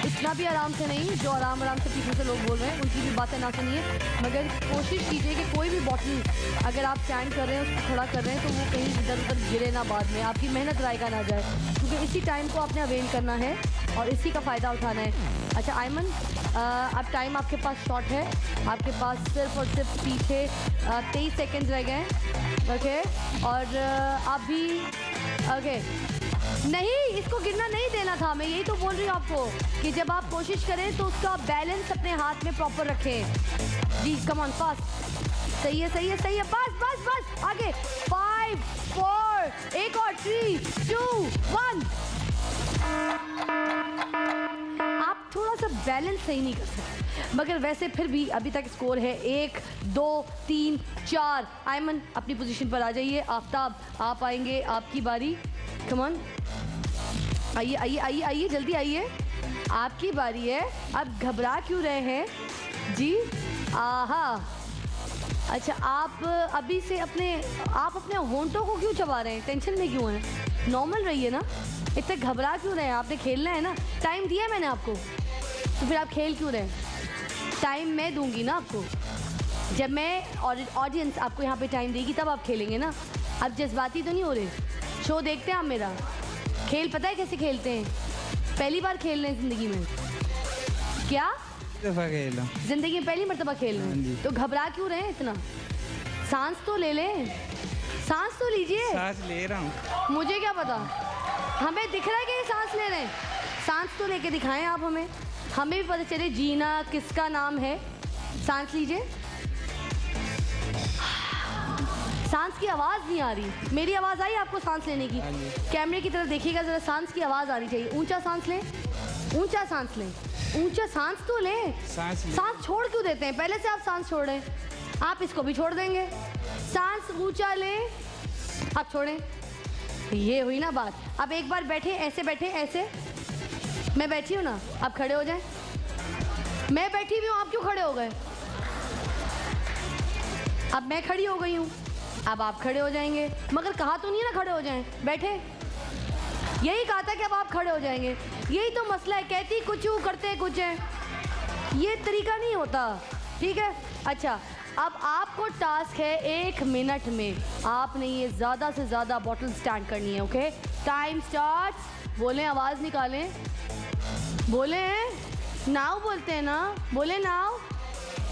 इतना भी आराम से नहीं, जो आराम से पीछे से लोग बोल रहे हैं उनकी भी बातें ना सुनिए, मगर कोशिश कीजिए कि कोई भी बॉटल अगर आप स्टैंड कर रहे हैं उसको खड़ा कर रहे हैं तो वो कहीं इधर उधर गिरे ना, बाद में आपकी मेहनत जायका ना जाए, क्योंकि इसी टाइम को आपने अवेल करना है और इसी का फ़ायदा उठाना है। अच्छा आयमन, अब टाइम आपके पास शॉर्ट है, आपके पास सिर्फ और सिर्फ पीछे 23 सेकेंड रह गए हैं। ओके, और आप भी ओके नहीं, इसको गिरना नहीं देना था, मैं यही तो बोल रही हूँ आपको कि जब आप कोशिश करें तो उसका बैलेंस अपने हाथ में प्रॉपर रखें। जी कम ऑन फास्ट, सही है सही है सही है, बस बस बस आगे, 5 4 एक और 3 2 1। आप थोड़ा सा बैलेंस सही नहीं कर सकते, मगर वैसे फिर भी अभी तक स्कोर है 1 2 3 4। आयमन अपनी पोजीशन पर आ जाइए। आफ्ताब आप आएंगे, आपकी बारी, कम ऑन आइए आइए आइए आइए, जल्दी आइए, आपकी बारी है। अब घबरा क्यों रहे हैं जी? आहा, अच्छा आप अभी से अपने होंठों को क्यों चबा रहे हैं? टेंशन में क्यों हैं? नॉर्मल रहिए ना, इतने घबरा क्यों रहे हैं? आपने खेलना है ना, टाइम दिया है मैंने आपको, तो फिर आप खेल क्यों रहे हैं? टाइम मैं दूंगी ना आपको, जब मैं ऑडियंस आपको यहाँ पे टाइम देगी तब आप खेलेंगे ना। अब जज्बाती तो नहीं हो रहे, शो देखते हैं आप मेरा, खेल पता है कैसे खेलते हैं? पहली बार खेल रहे हैं ज़िंदगी में क्या? दफा खेला ज़िंदगी में पहली मर्तबा खेल रहे हैं, तो घबरा क्यों रहे हैं इतना? सांस तो ले लें, सांस तो लीजिए। सांस ले रहा हूँ, मुझे क्या पता, हमें दिख रहा है कि ये सांस ले रहे हैं। सांस तो लेके दिखाएं आप हमें, हमें भी पता चले जीना किसका नाम है। सांस लीजिए, सांस की आवाज़ नहीं आ रही, मेरी आवाज़ आई आपको सांस लेने की? कैमरे की तरफ देखिएगा ज़रा, सांस की आवाज़ आनी चाहिए। ऊंचा सांस लें, ऊंचा सांस लें, ऊंचा सांस तो लें। सांस छोड़ क्यों देते हैं? पहले से आप सांस छोड़ रहे हैं, आप इसको भी छोड़ देंगे। सांस ऊंचा लें, आप छोड़ें, ये हुई ना बात। अब एक बार बैठे, ऐसे बैठे, ऐसे मैं बैठी हूँ ना, आप खड़े हो जाएं। मैं बैठी भी हूँ, आप क्यों खड़े हो गए? अब मैं खड़ी हो गई हूँ, अब आप खड़े हो जाएंगे, मगर कहा तो नहीं है ना खड़े हो जाएं, बैठे, यही कहा था कि अब आप खड़े हो जाएंगे। यही तो मसला है, कहती कुछ हूँ करते कुछ है, ये तरीका नहीं होता, ठीक है? अच्छा अब आपको टास्क है 1 मिनट में आपने ये ज़्यादा से ज़्यादा बॉटल स्टैंड करनी है। Okay, time start. बोलें, आवाज़ निकालें, बोले हैं नाउ, बोलते हैं ना, बोले नाउ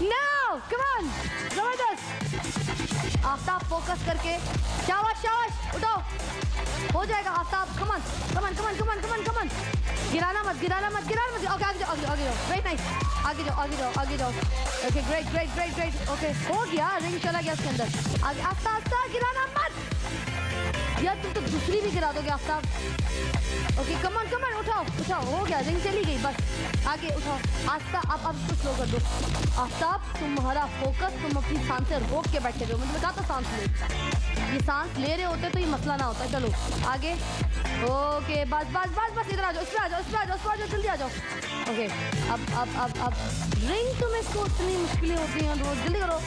नाउ, कम ऑन, जबरदस्त। आफ्ताब फोकस करके, शाबाश शाबाश, उठाओ, हो जाएगा Aftab, come on come on come on come on come on come on, गिराना मत गिराना मत गिराना मत। ओके, आगे जाओ आगे जाओ, वेरी नाइस, आगे जाओ आगे जाओ आगे जाओ। Okay great great great great, okay हो गया, रिंग चला गया उसके अंदर। आगे आस्ता आस्ता, गिराना मत यार, तुम तो दूसरी भी गिरा दोगे आफ्ताब। ओके कम ऑन उठाओ उठाओ, हो गया, रिंग चली गई, बस आगे उठाओ आस्ता। अब इसको स्लो कर दो आफ्ताब, तुम्हारा फोकस, तुम अपनी सांसें रोक के बैठे हो, मतलब कहा था सांस ले, ये सांस ले रहे होते तो ये मसला ना होता। चलो आगे, ओके बस बस बस बस, इधर आ जाओ, इस पर आ जाओ, इस पर आ जाओ, इस पर आ जाओ, जल्दी आ जाओ। ओके अब रिंग तुम्हें इसको इतनी मुश्किलें होती हैं रोज, जल्दी करो,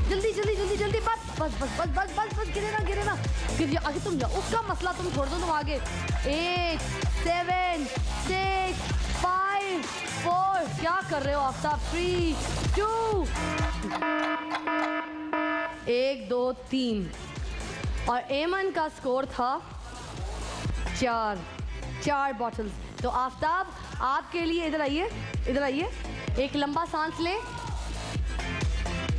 जल्दी जल्दी जल्दी जल्दी, बस बस बस बस बस बस बस, गिरे ना गिरे ना, गिर जाओ आगे, तुम जाओ, उसका मसला तुम छोड़ दो, तुम आगे। 8 7 6 5 4, क्या कर रहे हो आफ्ताब? 3 2 1 2 3, और एमन का स्कोर था 4 बॉटल्स। तो आफ्ताब आपके लिए, इधर आइए इधर आइए, एक लंबा सांस लें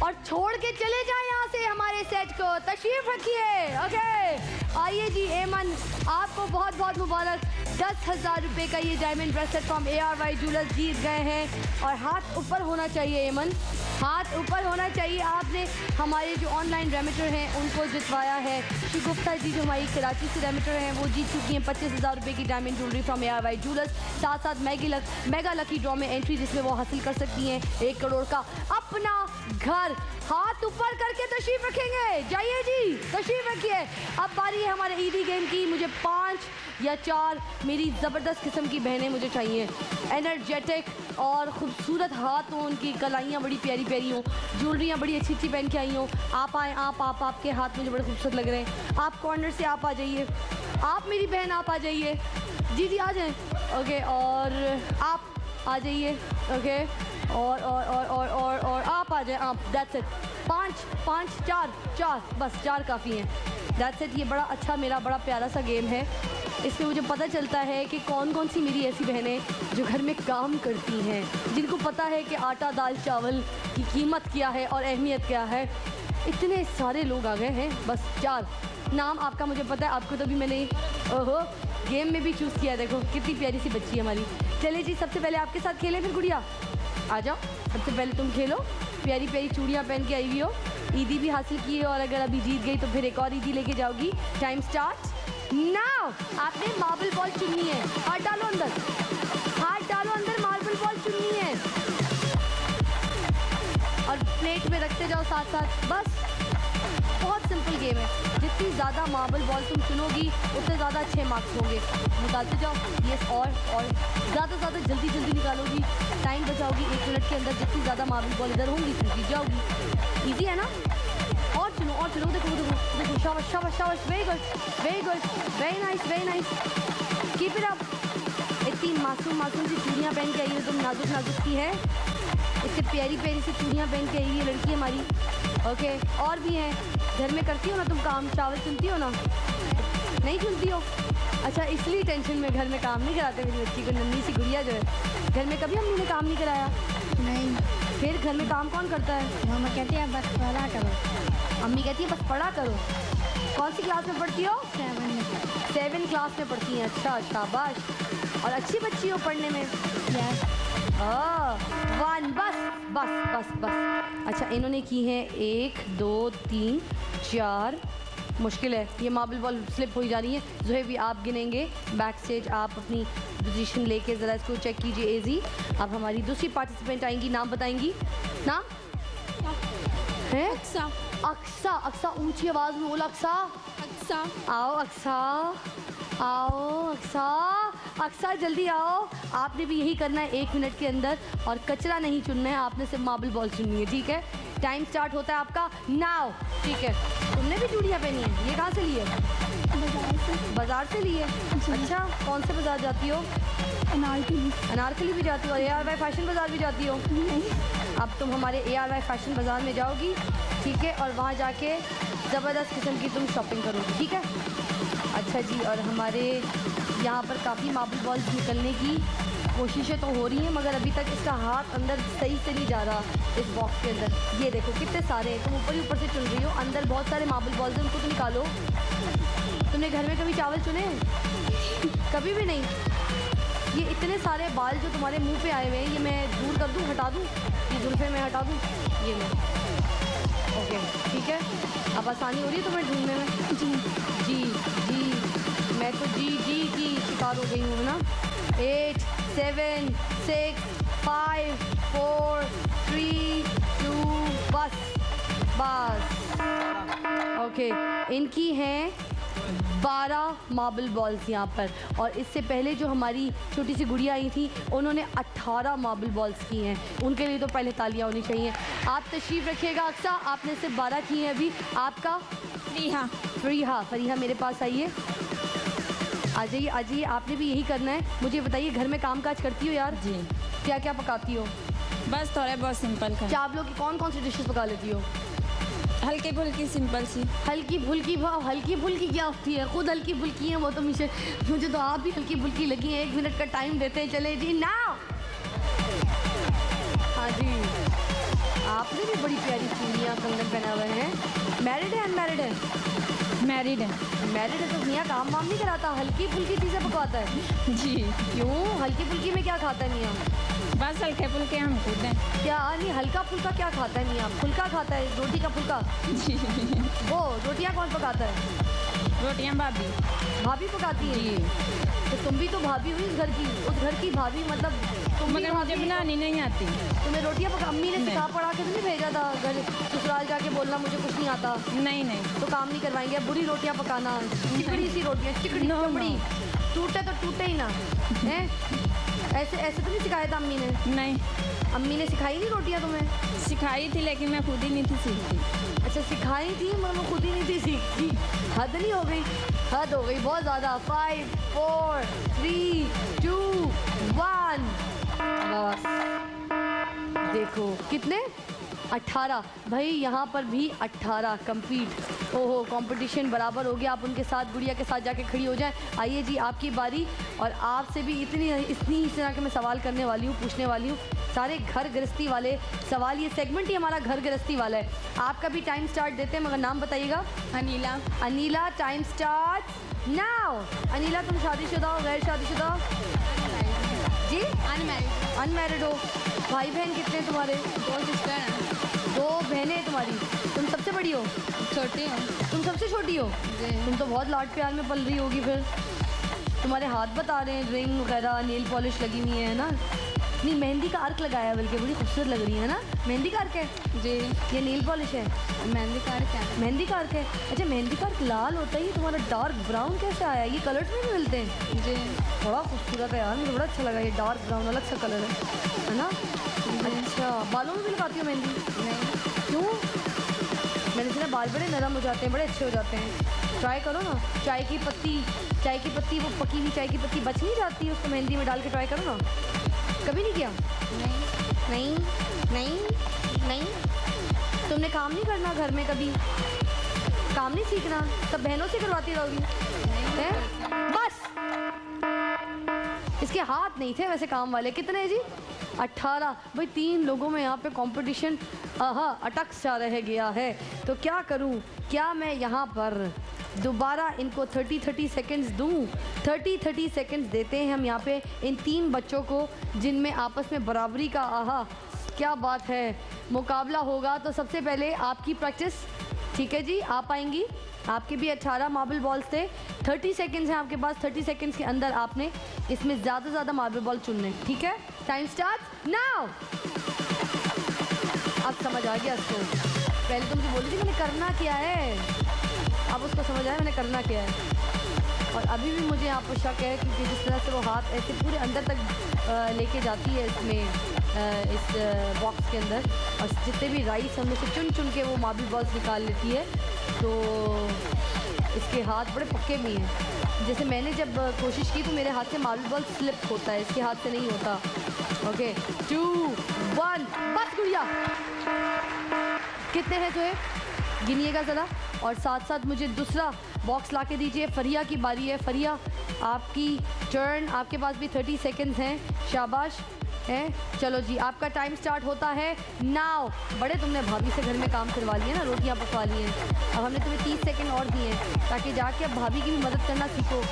और छोड़ के चले जाएं यहाँ से हमारे सेट को, तशरीफ रखिए। ओके आइए जी, एमन आपको बहुत बहुत मुबारक, 10,000 रुपये का ये diamond bracelet from ARY jewellers जीत गए हैं। और हाथ ऊपर होना चाहिए एमन, हाथ ऊपर होना चाहिए। आपने हमारे जो ऑनलाइन रेमिटर हैं उनको जितवाया है। शिगुफ्ता जी जो हमारी कराची से रेमिटर हैं वो जीत चुकी हैं 25,000 रुपये की diamond jewellery from ARY jewellers, साथ साथ मेगा लकी ड्रॉ में एंट्री जिसमें वो हासिल कर सकती हैं 1 करोड़ का अपना घर। हाथ ऊपर करके तशरीफ रखेंगे, जाइए जी तशरीफ रखिए। अब बारी है हमारे ईदी गेम की। मुझे 5 या 4 मेरी ज़बरदस्त किस्म की बहनें मुझे चाहिए, एनर्जेटिक और ख़ूबसूरत हाथ हों, उनकी कलाइयाँ बड़ी प्यारी प्यारी हों, ज्वेलरियाँ बड़ी अच्छी अच्छी पहन के आई हों। आप आएँ, आपके हाथ मुझे बड़े खूबसूरत लग रहे हैं। आप कॉर्नर से आप आ जाइए, आप मेरी बहन आप आ जाइए। जी आ जाएँ। ओके, और आप आ जाइए। ओके, और आप आ जाए। आप, दैट्स इट। 5 4 बस 4 काफ़ी हैं। That's it. ये बड़ा अच्छा, मेरा बड़ा प्यारा सा गेम है। इसमें मुझे पता चलता है कि कौन कौन सी मेरी ऐसी बहनें जो घर में काम करती हैं, जिनको पता है कि आटा दाल चावल की कीमत क्या है और अहमियत क्या है। इतने सारे लोग आ गए हैं, बस 4 नाम आपका मुझे पता है। आपको तो भी मैंने ओहो गेम में भी चूज़ किया। देखो कितनी प्यारी सी बच्ची है हमारी। चलिए जी, सबसे पहले आपके साथ खेलें, फिर गुड़िया आ जाओ। सबसे पहले तुम खेलो, प्यारी प्यारी चूड़ियाँ पहन के आई हुई हो, ईदी भी हासिल की है, और अगर अभी जीत गई तो फिर एक और ईदी लेके जाओगी। Time start now. आपने मार्बल बॉल चुननी है। हाथ डालो अंदर, हाथ डालो अंदर, मार्बल बॉल चुननी है और प्लेट में रखते जाओ साथ साथ। बस बहुत सिंपल गेम है। जितनी ज़्यादा मार्बल बॉल तुम चुनोगी उतने ज़्यादा अच्छे मार्क्स होंगे। निकालते जाओ। यस, और ज़्यादा से ज़्यादा जल्दी जल्दी निकालोगी, टाइम बचाओगी। 1 मिनट के अंदर जितनी ज़्यादा मार्बल बॉल इधर होंगी तुम जीत जाओगी। ईजी है ना? और चुनो, और चुनो। देखो देखो देखो, शाबाश शाबाश शाबाश, very good very good, very nice, keep it up. इतनी मासूम सी चूड़ियाँ पहन के आई है तुम, नाजुक सी है। इतनी प्यारी सी चूड़ियाँ पहन के आई है लड़की हमारी। ओके, और भी हैं। घर में करती हो ना तुम काम? चावल चुनती हो ना? नहीं चुनती हो? अच्छा, इसलिए टेंशन में घर में काम नहीं कराते मेरी बच्ची को, नन्ही सी गुड़िया जो है। घर में कभी अम्मी ने काम नहीं कराया? नहीं। फिर घर में काम कौन करता है? मम्मा कहती है बस पढ़ा करो। अम्मी कहती है बस पढ़ा करो। कौन सी क्लास में पढ़ती हो? 7 क्लास में पढ़ती हैं। अच्छा, शाबाश। और अच्छी बच्ची हो पढ़ने में? यस। 1 बस। अच्छा, इन्होंने की है 1 2 3 4। मुश्किल है, ये मार्बल बॉल स्लिप हो जा रही है। ज़ुहैब भी आप गिनेंगे बैक स्टेज। आप अपनी पोजीशन लेके ज़रा इसको चेक कीजिए। एजी, अब हमारी दूसरी पार्टिसिपेंट आएंगी, नाम बताएंगी। नाम है? अक्सा। ऊंची आवाज़ में बोला। अक्सा। आओ अक्सा जल्दी आओ। आपने भी यही करना है 1 मिनट के अंदर, और कचरा नहीं चुनना है, आपने सिर्फ मार्बल बॉल चुननी है। ठीक है, टाइम स्टार्ट होता है आपका नाउ। ठीक है, तुमने भी चूड़ियाँ पहनी है? ये कहाँ से लिए? बाजार से लिए। अच्छा, कौन से बाजार जाती हो? अनारकली भी जाती हो? ARY फैशन बाजार भी जाती हो? नहीं। अब तुम हमारे ARY फैशन बाजार में जाओगी, ठीक है, और वहाँ जाके ज़बरदस्त किस्म की तुम शॉपिंग करोगी। ठीक है, अच्छा जी। और हमारे यहाँ पर काफ़ी मार्बल बॉल्स निकलने की कोशिशें तो हो रही हैं, मगर अभी तक इसका हाथ अंदर सही से नहीं जा रहा इस बॉक्स के अंदर। ये देखो कितने सारे हैं, तुम ऊपर से चुन रही हो। अंदर बहुत सारे मार्बल बॉल्स हैं, उनको तो निकालो। तुमने घर में कभी चावल चुने? कभी भी नहीं। ये इतने सारे बाल जो तुम्हारे मुंह पे आए हुए हैं, ये मैं दूर कर दूँ, हटा दूँ? ये जुल्फे में हटा दूँ? ये मैं। ओके, ठीक है। अब आसानी हो रही है तुम्हें ढूंढने में? जी मैं तो जी की शिकार हो गई हूँ, है ना? 8 7 6 5 4 3 2 बस। ओके, इनकी हैं 12 मार्बल बॉल्स यहाँ पर, और इससे पहले जो हमारी छोटी सी गुड़िया आई थी उन्होंने 18 मार्बल बॉल्स की हैं। उनके लिए तो पहले तालियां होनी चाहिए। आप तशरीफ़ रखिएगा। अक्सा, आपने सिर्फ 12 की हैं अभी। आपका? फरीहा मेरे पास आइए, आ जाइए। आपने भी यही करना है। मुझे बताइए, घर में काम काज करती हो यार? जी। क्या क्या पकाती हो? बस थोड़ा बहुत सिंपल का। चावलों की कौन सी डिशेस पका लेती हो? हल्की फुल्की सिंपल सी। हल्की फुल्की क्या होती है? खुद हल्की फुल्की है वो तो। मुझे तो आप भी हल्की फुल्की लगी हैं। 1 मिनट का टाइम देते हैं। चले जी नाउ। हाँ जी, आपने भी बड़ी प्यारी चूड़ियाँ कंगन पहना हुए हैं। मैरिड है अनमैरिड है? मैरिड है। मैरिड है तो मियाँ काम वाम नहीं कराता, हल्की फुल्की चीज़ें पकवाता है? जी। क्यों? हल्की फुल्की में क्या खाता है मियाँ? बस हल्के फुल्के हम खुद हैं। क्या नहीं, हल्का फुल्का क्या खाता है मियाँ? फुल्का खाता है, रोटी का फुल्का। जी। वो रोटियाँ कौन पकाता है? रोटियां भाभी। भाभी पकाती है? तो तुम भी तो भाभी हुई इस घर की, उस घर की भाभी, मतलब तुम भी मगर मुझे बनानी नहीं आती। तुम्हें रोटियां पका, अम्मी ने सिखा पढ़ा के तो नहीं भेजा था घर ससुराल जाके बोलना मुझे कुछ नहीं आता? नहीं नहीं। तो काम नहीं करवाएंगे, बुरी रोटियां पकाना, चिकड़ी सी रोटियां, चिकड़ी चमड़ी, टूटे तो टूटे ही ना है। ऐसे ऐसे तो नहीं सिखाया था अम्मी ने? नहीं, अम्मी ने सिखाई नहीं रोटियां तुम्हें? सिखाई थी लेकिन मैं खुद ही नहीं थी सीखती। अच्छा सिखाई थी मगर मैं खुद ही नहीं थी सीखती। हद नहीं हो गई? हद हो गई बहुत ज़्यादा। 5 4 3 2 1 बस देखो कितने 18 भाई, यहाँ पर भी 18 कंप्लीट। ओहो कंपटीशन बराबर हो गया। आप उनके साथ गुड़िया के साथ जाके खड़ी हो जाए। आइए जी आपकी बारी, और आपसे भी इतनी इस तरह के मैं सवाल करने वाली हूँ, पूछने वाली हूँ, सारे घर गृहस्थी वाले सवाल। ये सेगमेंट ही हमारा घर गृहस्थी वाला है। आपका भी टाइम स्टार्ट देते हैं, मगर नाम बताइएगा। Anila. Anila, time start now. Anila तुम शादीशुदा हो, गैर शादीशुदा हो? जी अनमैरिड। अनमैरिड हो। भाई बहन कितने तुम्हारे? 2 सिस्टर हैं। 2 बहनें हैं तुम्हारी। तुम सबसे बड़ी हो? छोटी हूँ। तुम सबसे छोटी हो? तुम तो बहुत लाड प्यार में पल रही होगी फिर। तुम्हारे हाथ बता रहे हैं, रिंग वगैरह, नेल पॉलिश लगी हुई है ना? नहीं, मेहंदी का अर्क लगाया है, बल्कि बड़ी खूबसूरत लग रही है ना। मेहंदी का अर्क है जी। ये नेल पॉलिश है? मेहंदी का अर्क है। मेहंदी का अर्क है। अच्छा मेहंदी का अर्क लाल होता है, ये तुम्हारा डार्क ब्राउन कैसे आया? ये कलर्स में भी मिलते हैं? जी। बड़ा खूबसूरत है यार, मुझे बड़ा अच्छा लगा। ये डार्क ब्राउन अलग सा कलर है ना? अच्छा बालों में भी लगाती हो मेहंदी? नहीं। क्यों? मैंने सुना बाल बड़े नरम हो जाते हैं, बड़े अच्छे हो जाते हैं। ट्राई करो ना। चाय की पत्ती वो पकी हुई चाय की पत्ती बच नहीं जाती, उसको मेहंदी में डाल के ट्राई करो ना। कभी नहीं किया? नहीं नहीं नहीं नहीं। तुमने काम नहीं करना घर में? कभी काम नहीं सीखना? सब बहनों से करवाती रहोगी? बस इसके हाथ नहीं थे वैसे काम वाले। कितने जी? 18। भाई 3 लोगों में यहाँ पे कंपटीशन अटक सा रह गया है। तो क्या करूँ? क्या मैं यहाँ पर दोबारा इनको 30 सेकंड्स दूँ? 30 सेकंड्स देते हैं हम यहाँ पे इन 3 बच्चों को, जिनमें आपस में बराबरी का क्या बात है मुकाबला होगा। तो सबसे पहले आपकी प्रैक्टिस, ठीक है जी? आप आएंगी, आपके भी 18 मार्बल बॉल्स थे। 30 सेकंड्स हैं आपके पास। 30 सेकंड्स के अंदर आपने इसमें ज़्यादा से ज़्यादा मार्बल बॉल चुनने, ठीक है? Time start now. अब समझ आ गया इसको? पहले तो मुझे बोली थी मैंने करना क्या है, अब उसको समझ आया मैंने करना क्या है। और अभी भी मुझे यहाँ पर शक है क्योंकि जिस तरह से वो हाथ ऐसे पूरे अंदर तक लेके जाती है इसमें इस बॉक्स के अंदर, और जितने भी राइस हम उसे चुन चुन के वो मार्बल बॉल्स निकाल लेती है, तो इसके हाथ बड़े पक्के भी हैं। जैसे मैंने जब कोशिश की तो मेरे हाथ से मार्बल बॉल स्लिप होता है, इसके हाथ से नहीं होता। ओके 2 1 बस गुड़िया। कितने हैं जो गिनिएगा ज़रा, और साथ साथ मुझे दूसरा बॉक्स ला के दीजिए। फरिया की बारी है। फरिया आपकी टर्न, आपके पास भी 30 सेकंड्स हैं। शाबाश है। चलो जी आपका टाइम स्टार्ट होता है नाउ। बड़े तुमने भाभी से घर में काम करवा लिए ना, रोटियां पकवा ली हैं। अब हमने तुम्हें 30 सेकंड और दिए हैं ताकि जाके अब भाभी की भी मदद करना सीखो।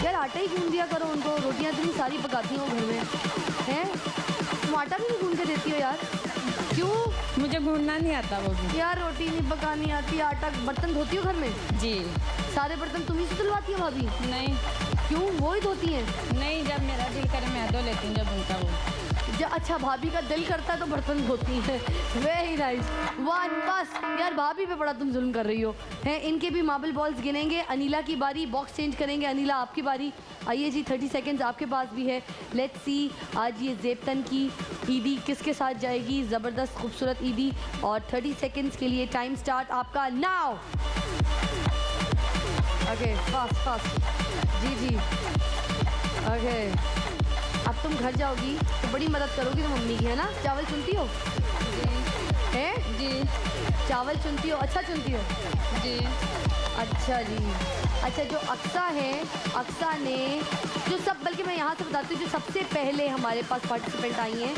यार आटा ही गूंद दिया करो उनको, रोटियां इतनी सारी पकाती हो घर में हैं, तुम आटा भी नहीं गूंद के देती हो यार? क्यों? मुझे भूनना नहीं आता वो भी। यार रोटी नहीं पकानी आती, आटा, बर्तन धोती हो घर में? जी। सारे बर्तन तुम ही से धुलवाती हो भाभी? नहीं। क्यों? वो ही धोती हैं? नहीं, जब मेरा दिल करे मैं धो लेती हूँ, जब उनका वो। अच्छा भाभी का दिल करता है तो बर्तन धोती है। Very nice. 1 बस यार भाभी पे बड़ा तुम जुल्म कर रही हो हैं। इनके भी मार्बल बॉल्स गिनेंगे। अनीला की बारी, बॉक्स चेंज करेंगे। अनीला आपकी बारी। आइए जी 30 सेकंड्स आपके पास भी है। लेट्स सी आज ये ज़ेबतन की ईदी किसके साथ जाएगी। ज़बरदस्त खूबसूरत ईदी। और 30 सेकंड्स के लिए टाइम स्टार्ट आपका नाउ। ओके फास्ट फास्ट जी जी। ओके अब तुम घर जाओगी तो बड़ी मदद करोगी तो मम्मी की, है ना? चावल चुनती हो? जी। हैं? जी। चावल चुनती हो? अच्छा चुनती हो? जी। अच्छा जी। अच्छा जो अक्सा है, अक्सा ने जो सब, बल्कि मैं यहाँ से बताती हूँ जो सबसे पहले हमारे पास पार्टिसिपेंट आई हैं,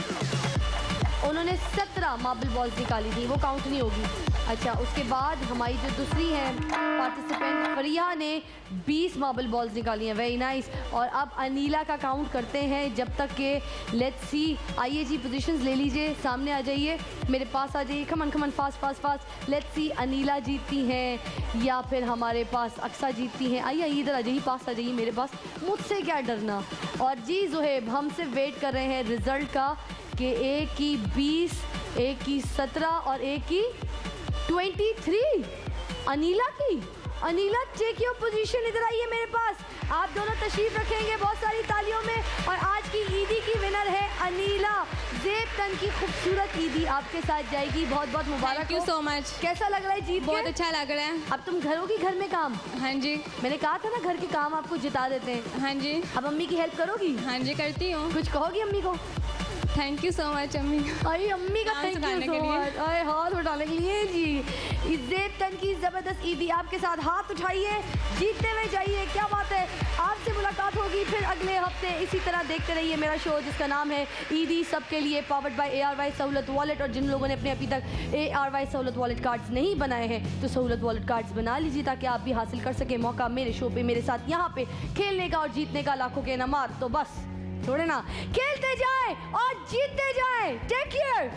उन्होंने 17 मार्बल बॉल्स निकाली थी, वो काउंट नहीं होगी। अच्छा, उसके बाद हमारी जो दूसरी है पार्टिसिपेंट फरिया ने 20 मार्बल बॉल्स निकाली हैं। Very nice. और अब अनीला का काउंट करते हैं जब तक के लेट्स सी। आइए जी, पोजीशंस ले लीजिए, सामने आ जाइए, मेरे पास आ जाइए। Come on come on, fast fast fast. Let's see, Aneela जीतती हैं या फिर हमारे पास अक्सा जीतती हैं। आइए इधर आ जाइए, पास आ जाइए मेरे पास, मुझसे क्या डरना। और जी ज़ुहैब, हम सिर्फ वेट कर रहे हैं रिजल्ट का कि एक की 20, एक की 17 और एक की 23। अनीला की। अनीला, टेक योर पोजीशन, इधर आइए मेरे पास। आप दोनों तशरीफ रखेंगे बहुत सारी तालियों में। और आज की ईदी की विनर है अनीला। ज़ेब तन की खूबसूरत ईदी आपके साथ जाएगी। बहुत बहुत मुबारक। Thank you so much. कैसा लग रहा है जीत के? बहुत अच्छा लग रहा है। अब तुम घरोगी, घर में काम? हाँ जी। मैंने कहा था ना घर के काम आपको जिता देते हैं। हाँ जी। अब अम्मी की हेल्प करोगी? हाँ जी, करती हूँ। कुछ कहोगी अम्मी को? थैंक यू सो मच अम्मी। अरे अम्मी का थैंक यू सो मच। अरे हाथ उठाने के लिए जी। ज़ेब तन की ज़बरदस्त ईदी आपके साथ, हाथ उठाइए, जीतते हुए जाइए। क्या बात है। आपसे मुलाकात होगी फिर अगले हफ्ते। इसी तरह देखते रहिए मेरा शो जिसका नाम है ईदी सबके लिए, powered by ARY Sahulat wallet. और जिन लोगों ने अपने अभी तक ARY सहूलत वॉलेट कार्ड्स नहीं बनाए हैं तो सहूलत वॉलेट कार्ड्स बना लीजिए ताकि आप भी हासिल कर सकें मौका मेरे शो पे मेरे साथ यहाँ पे खेलने का और जीतने का, लाखों के इनामात। तो बस थोड़े ना, खेलते जाएं और जीतते जाएं। Take care.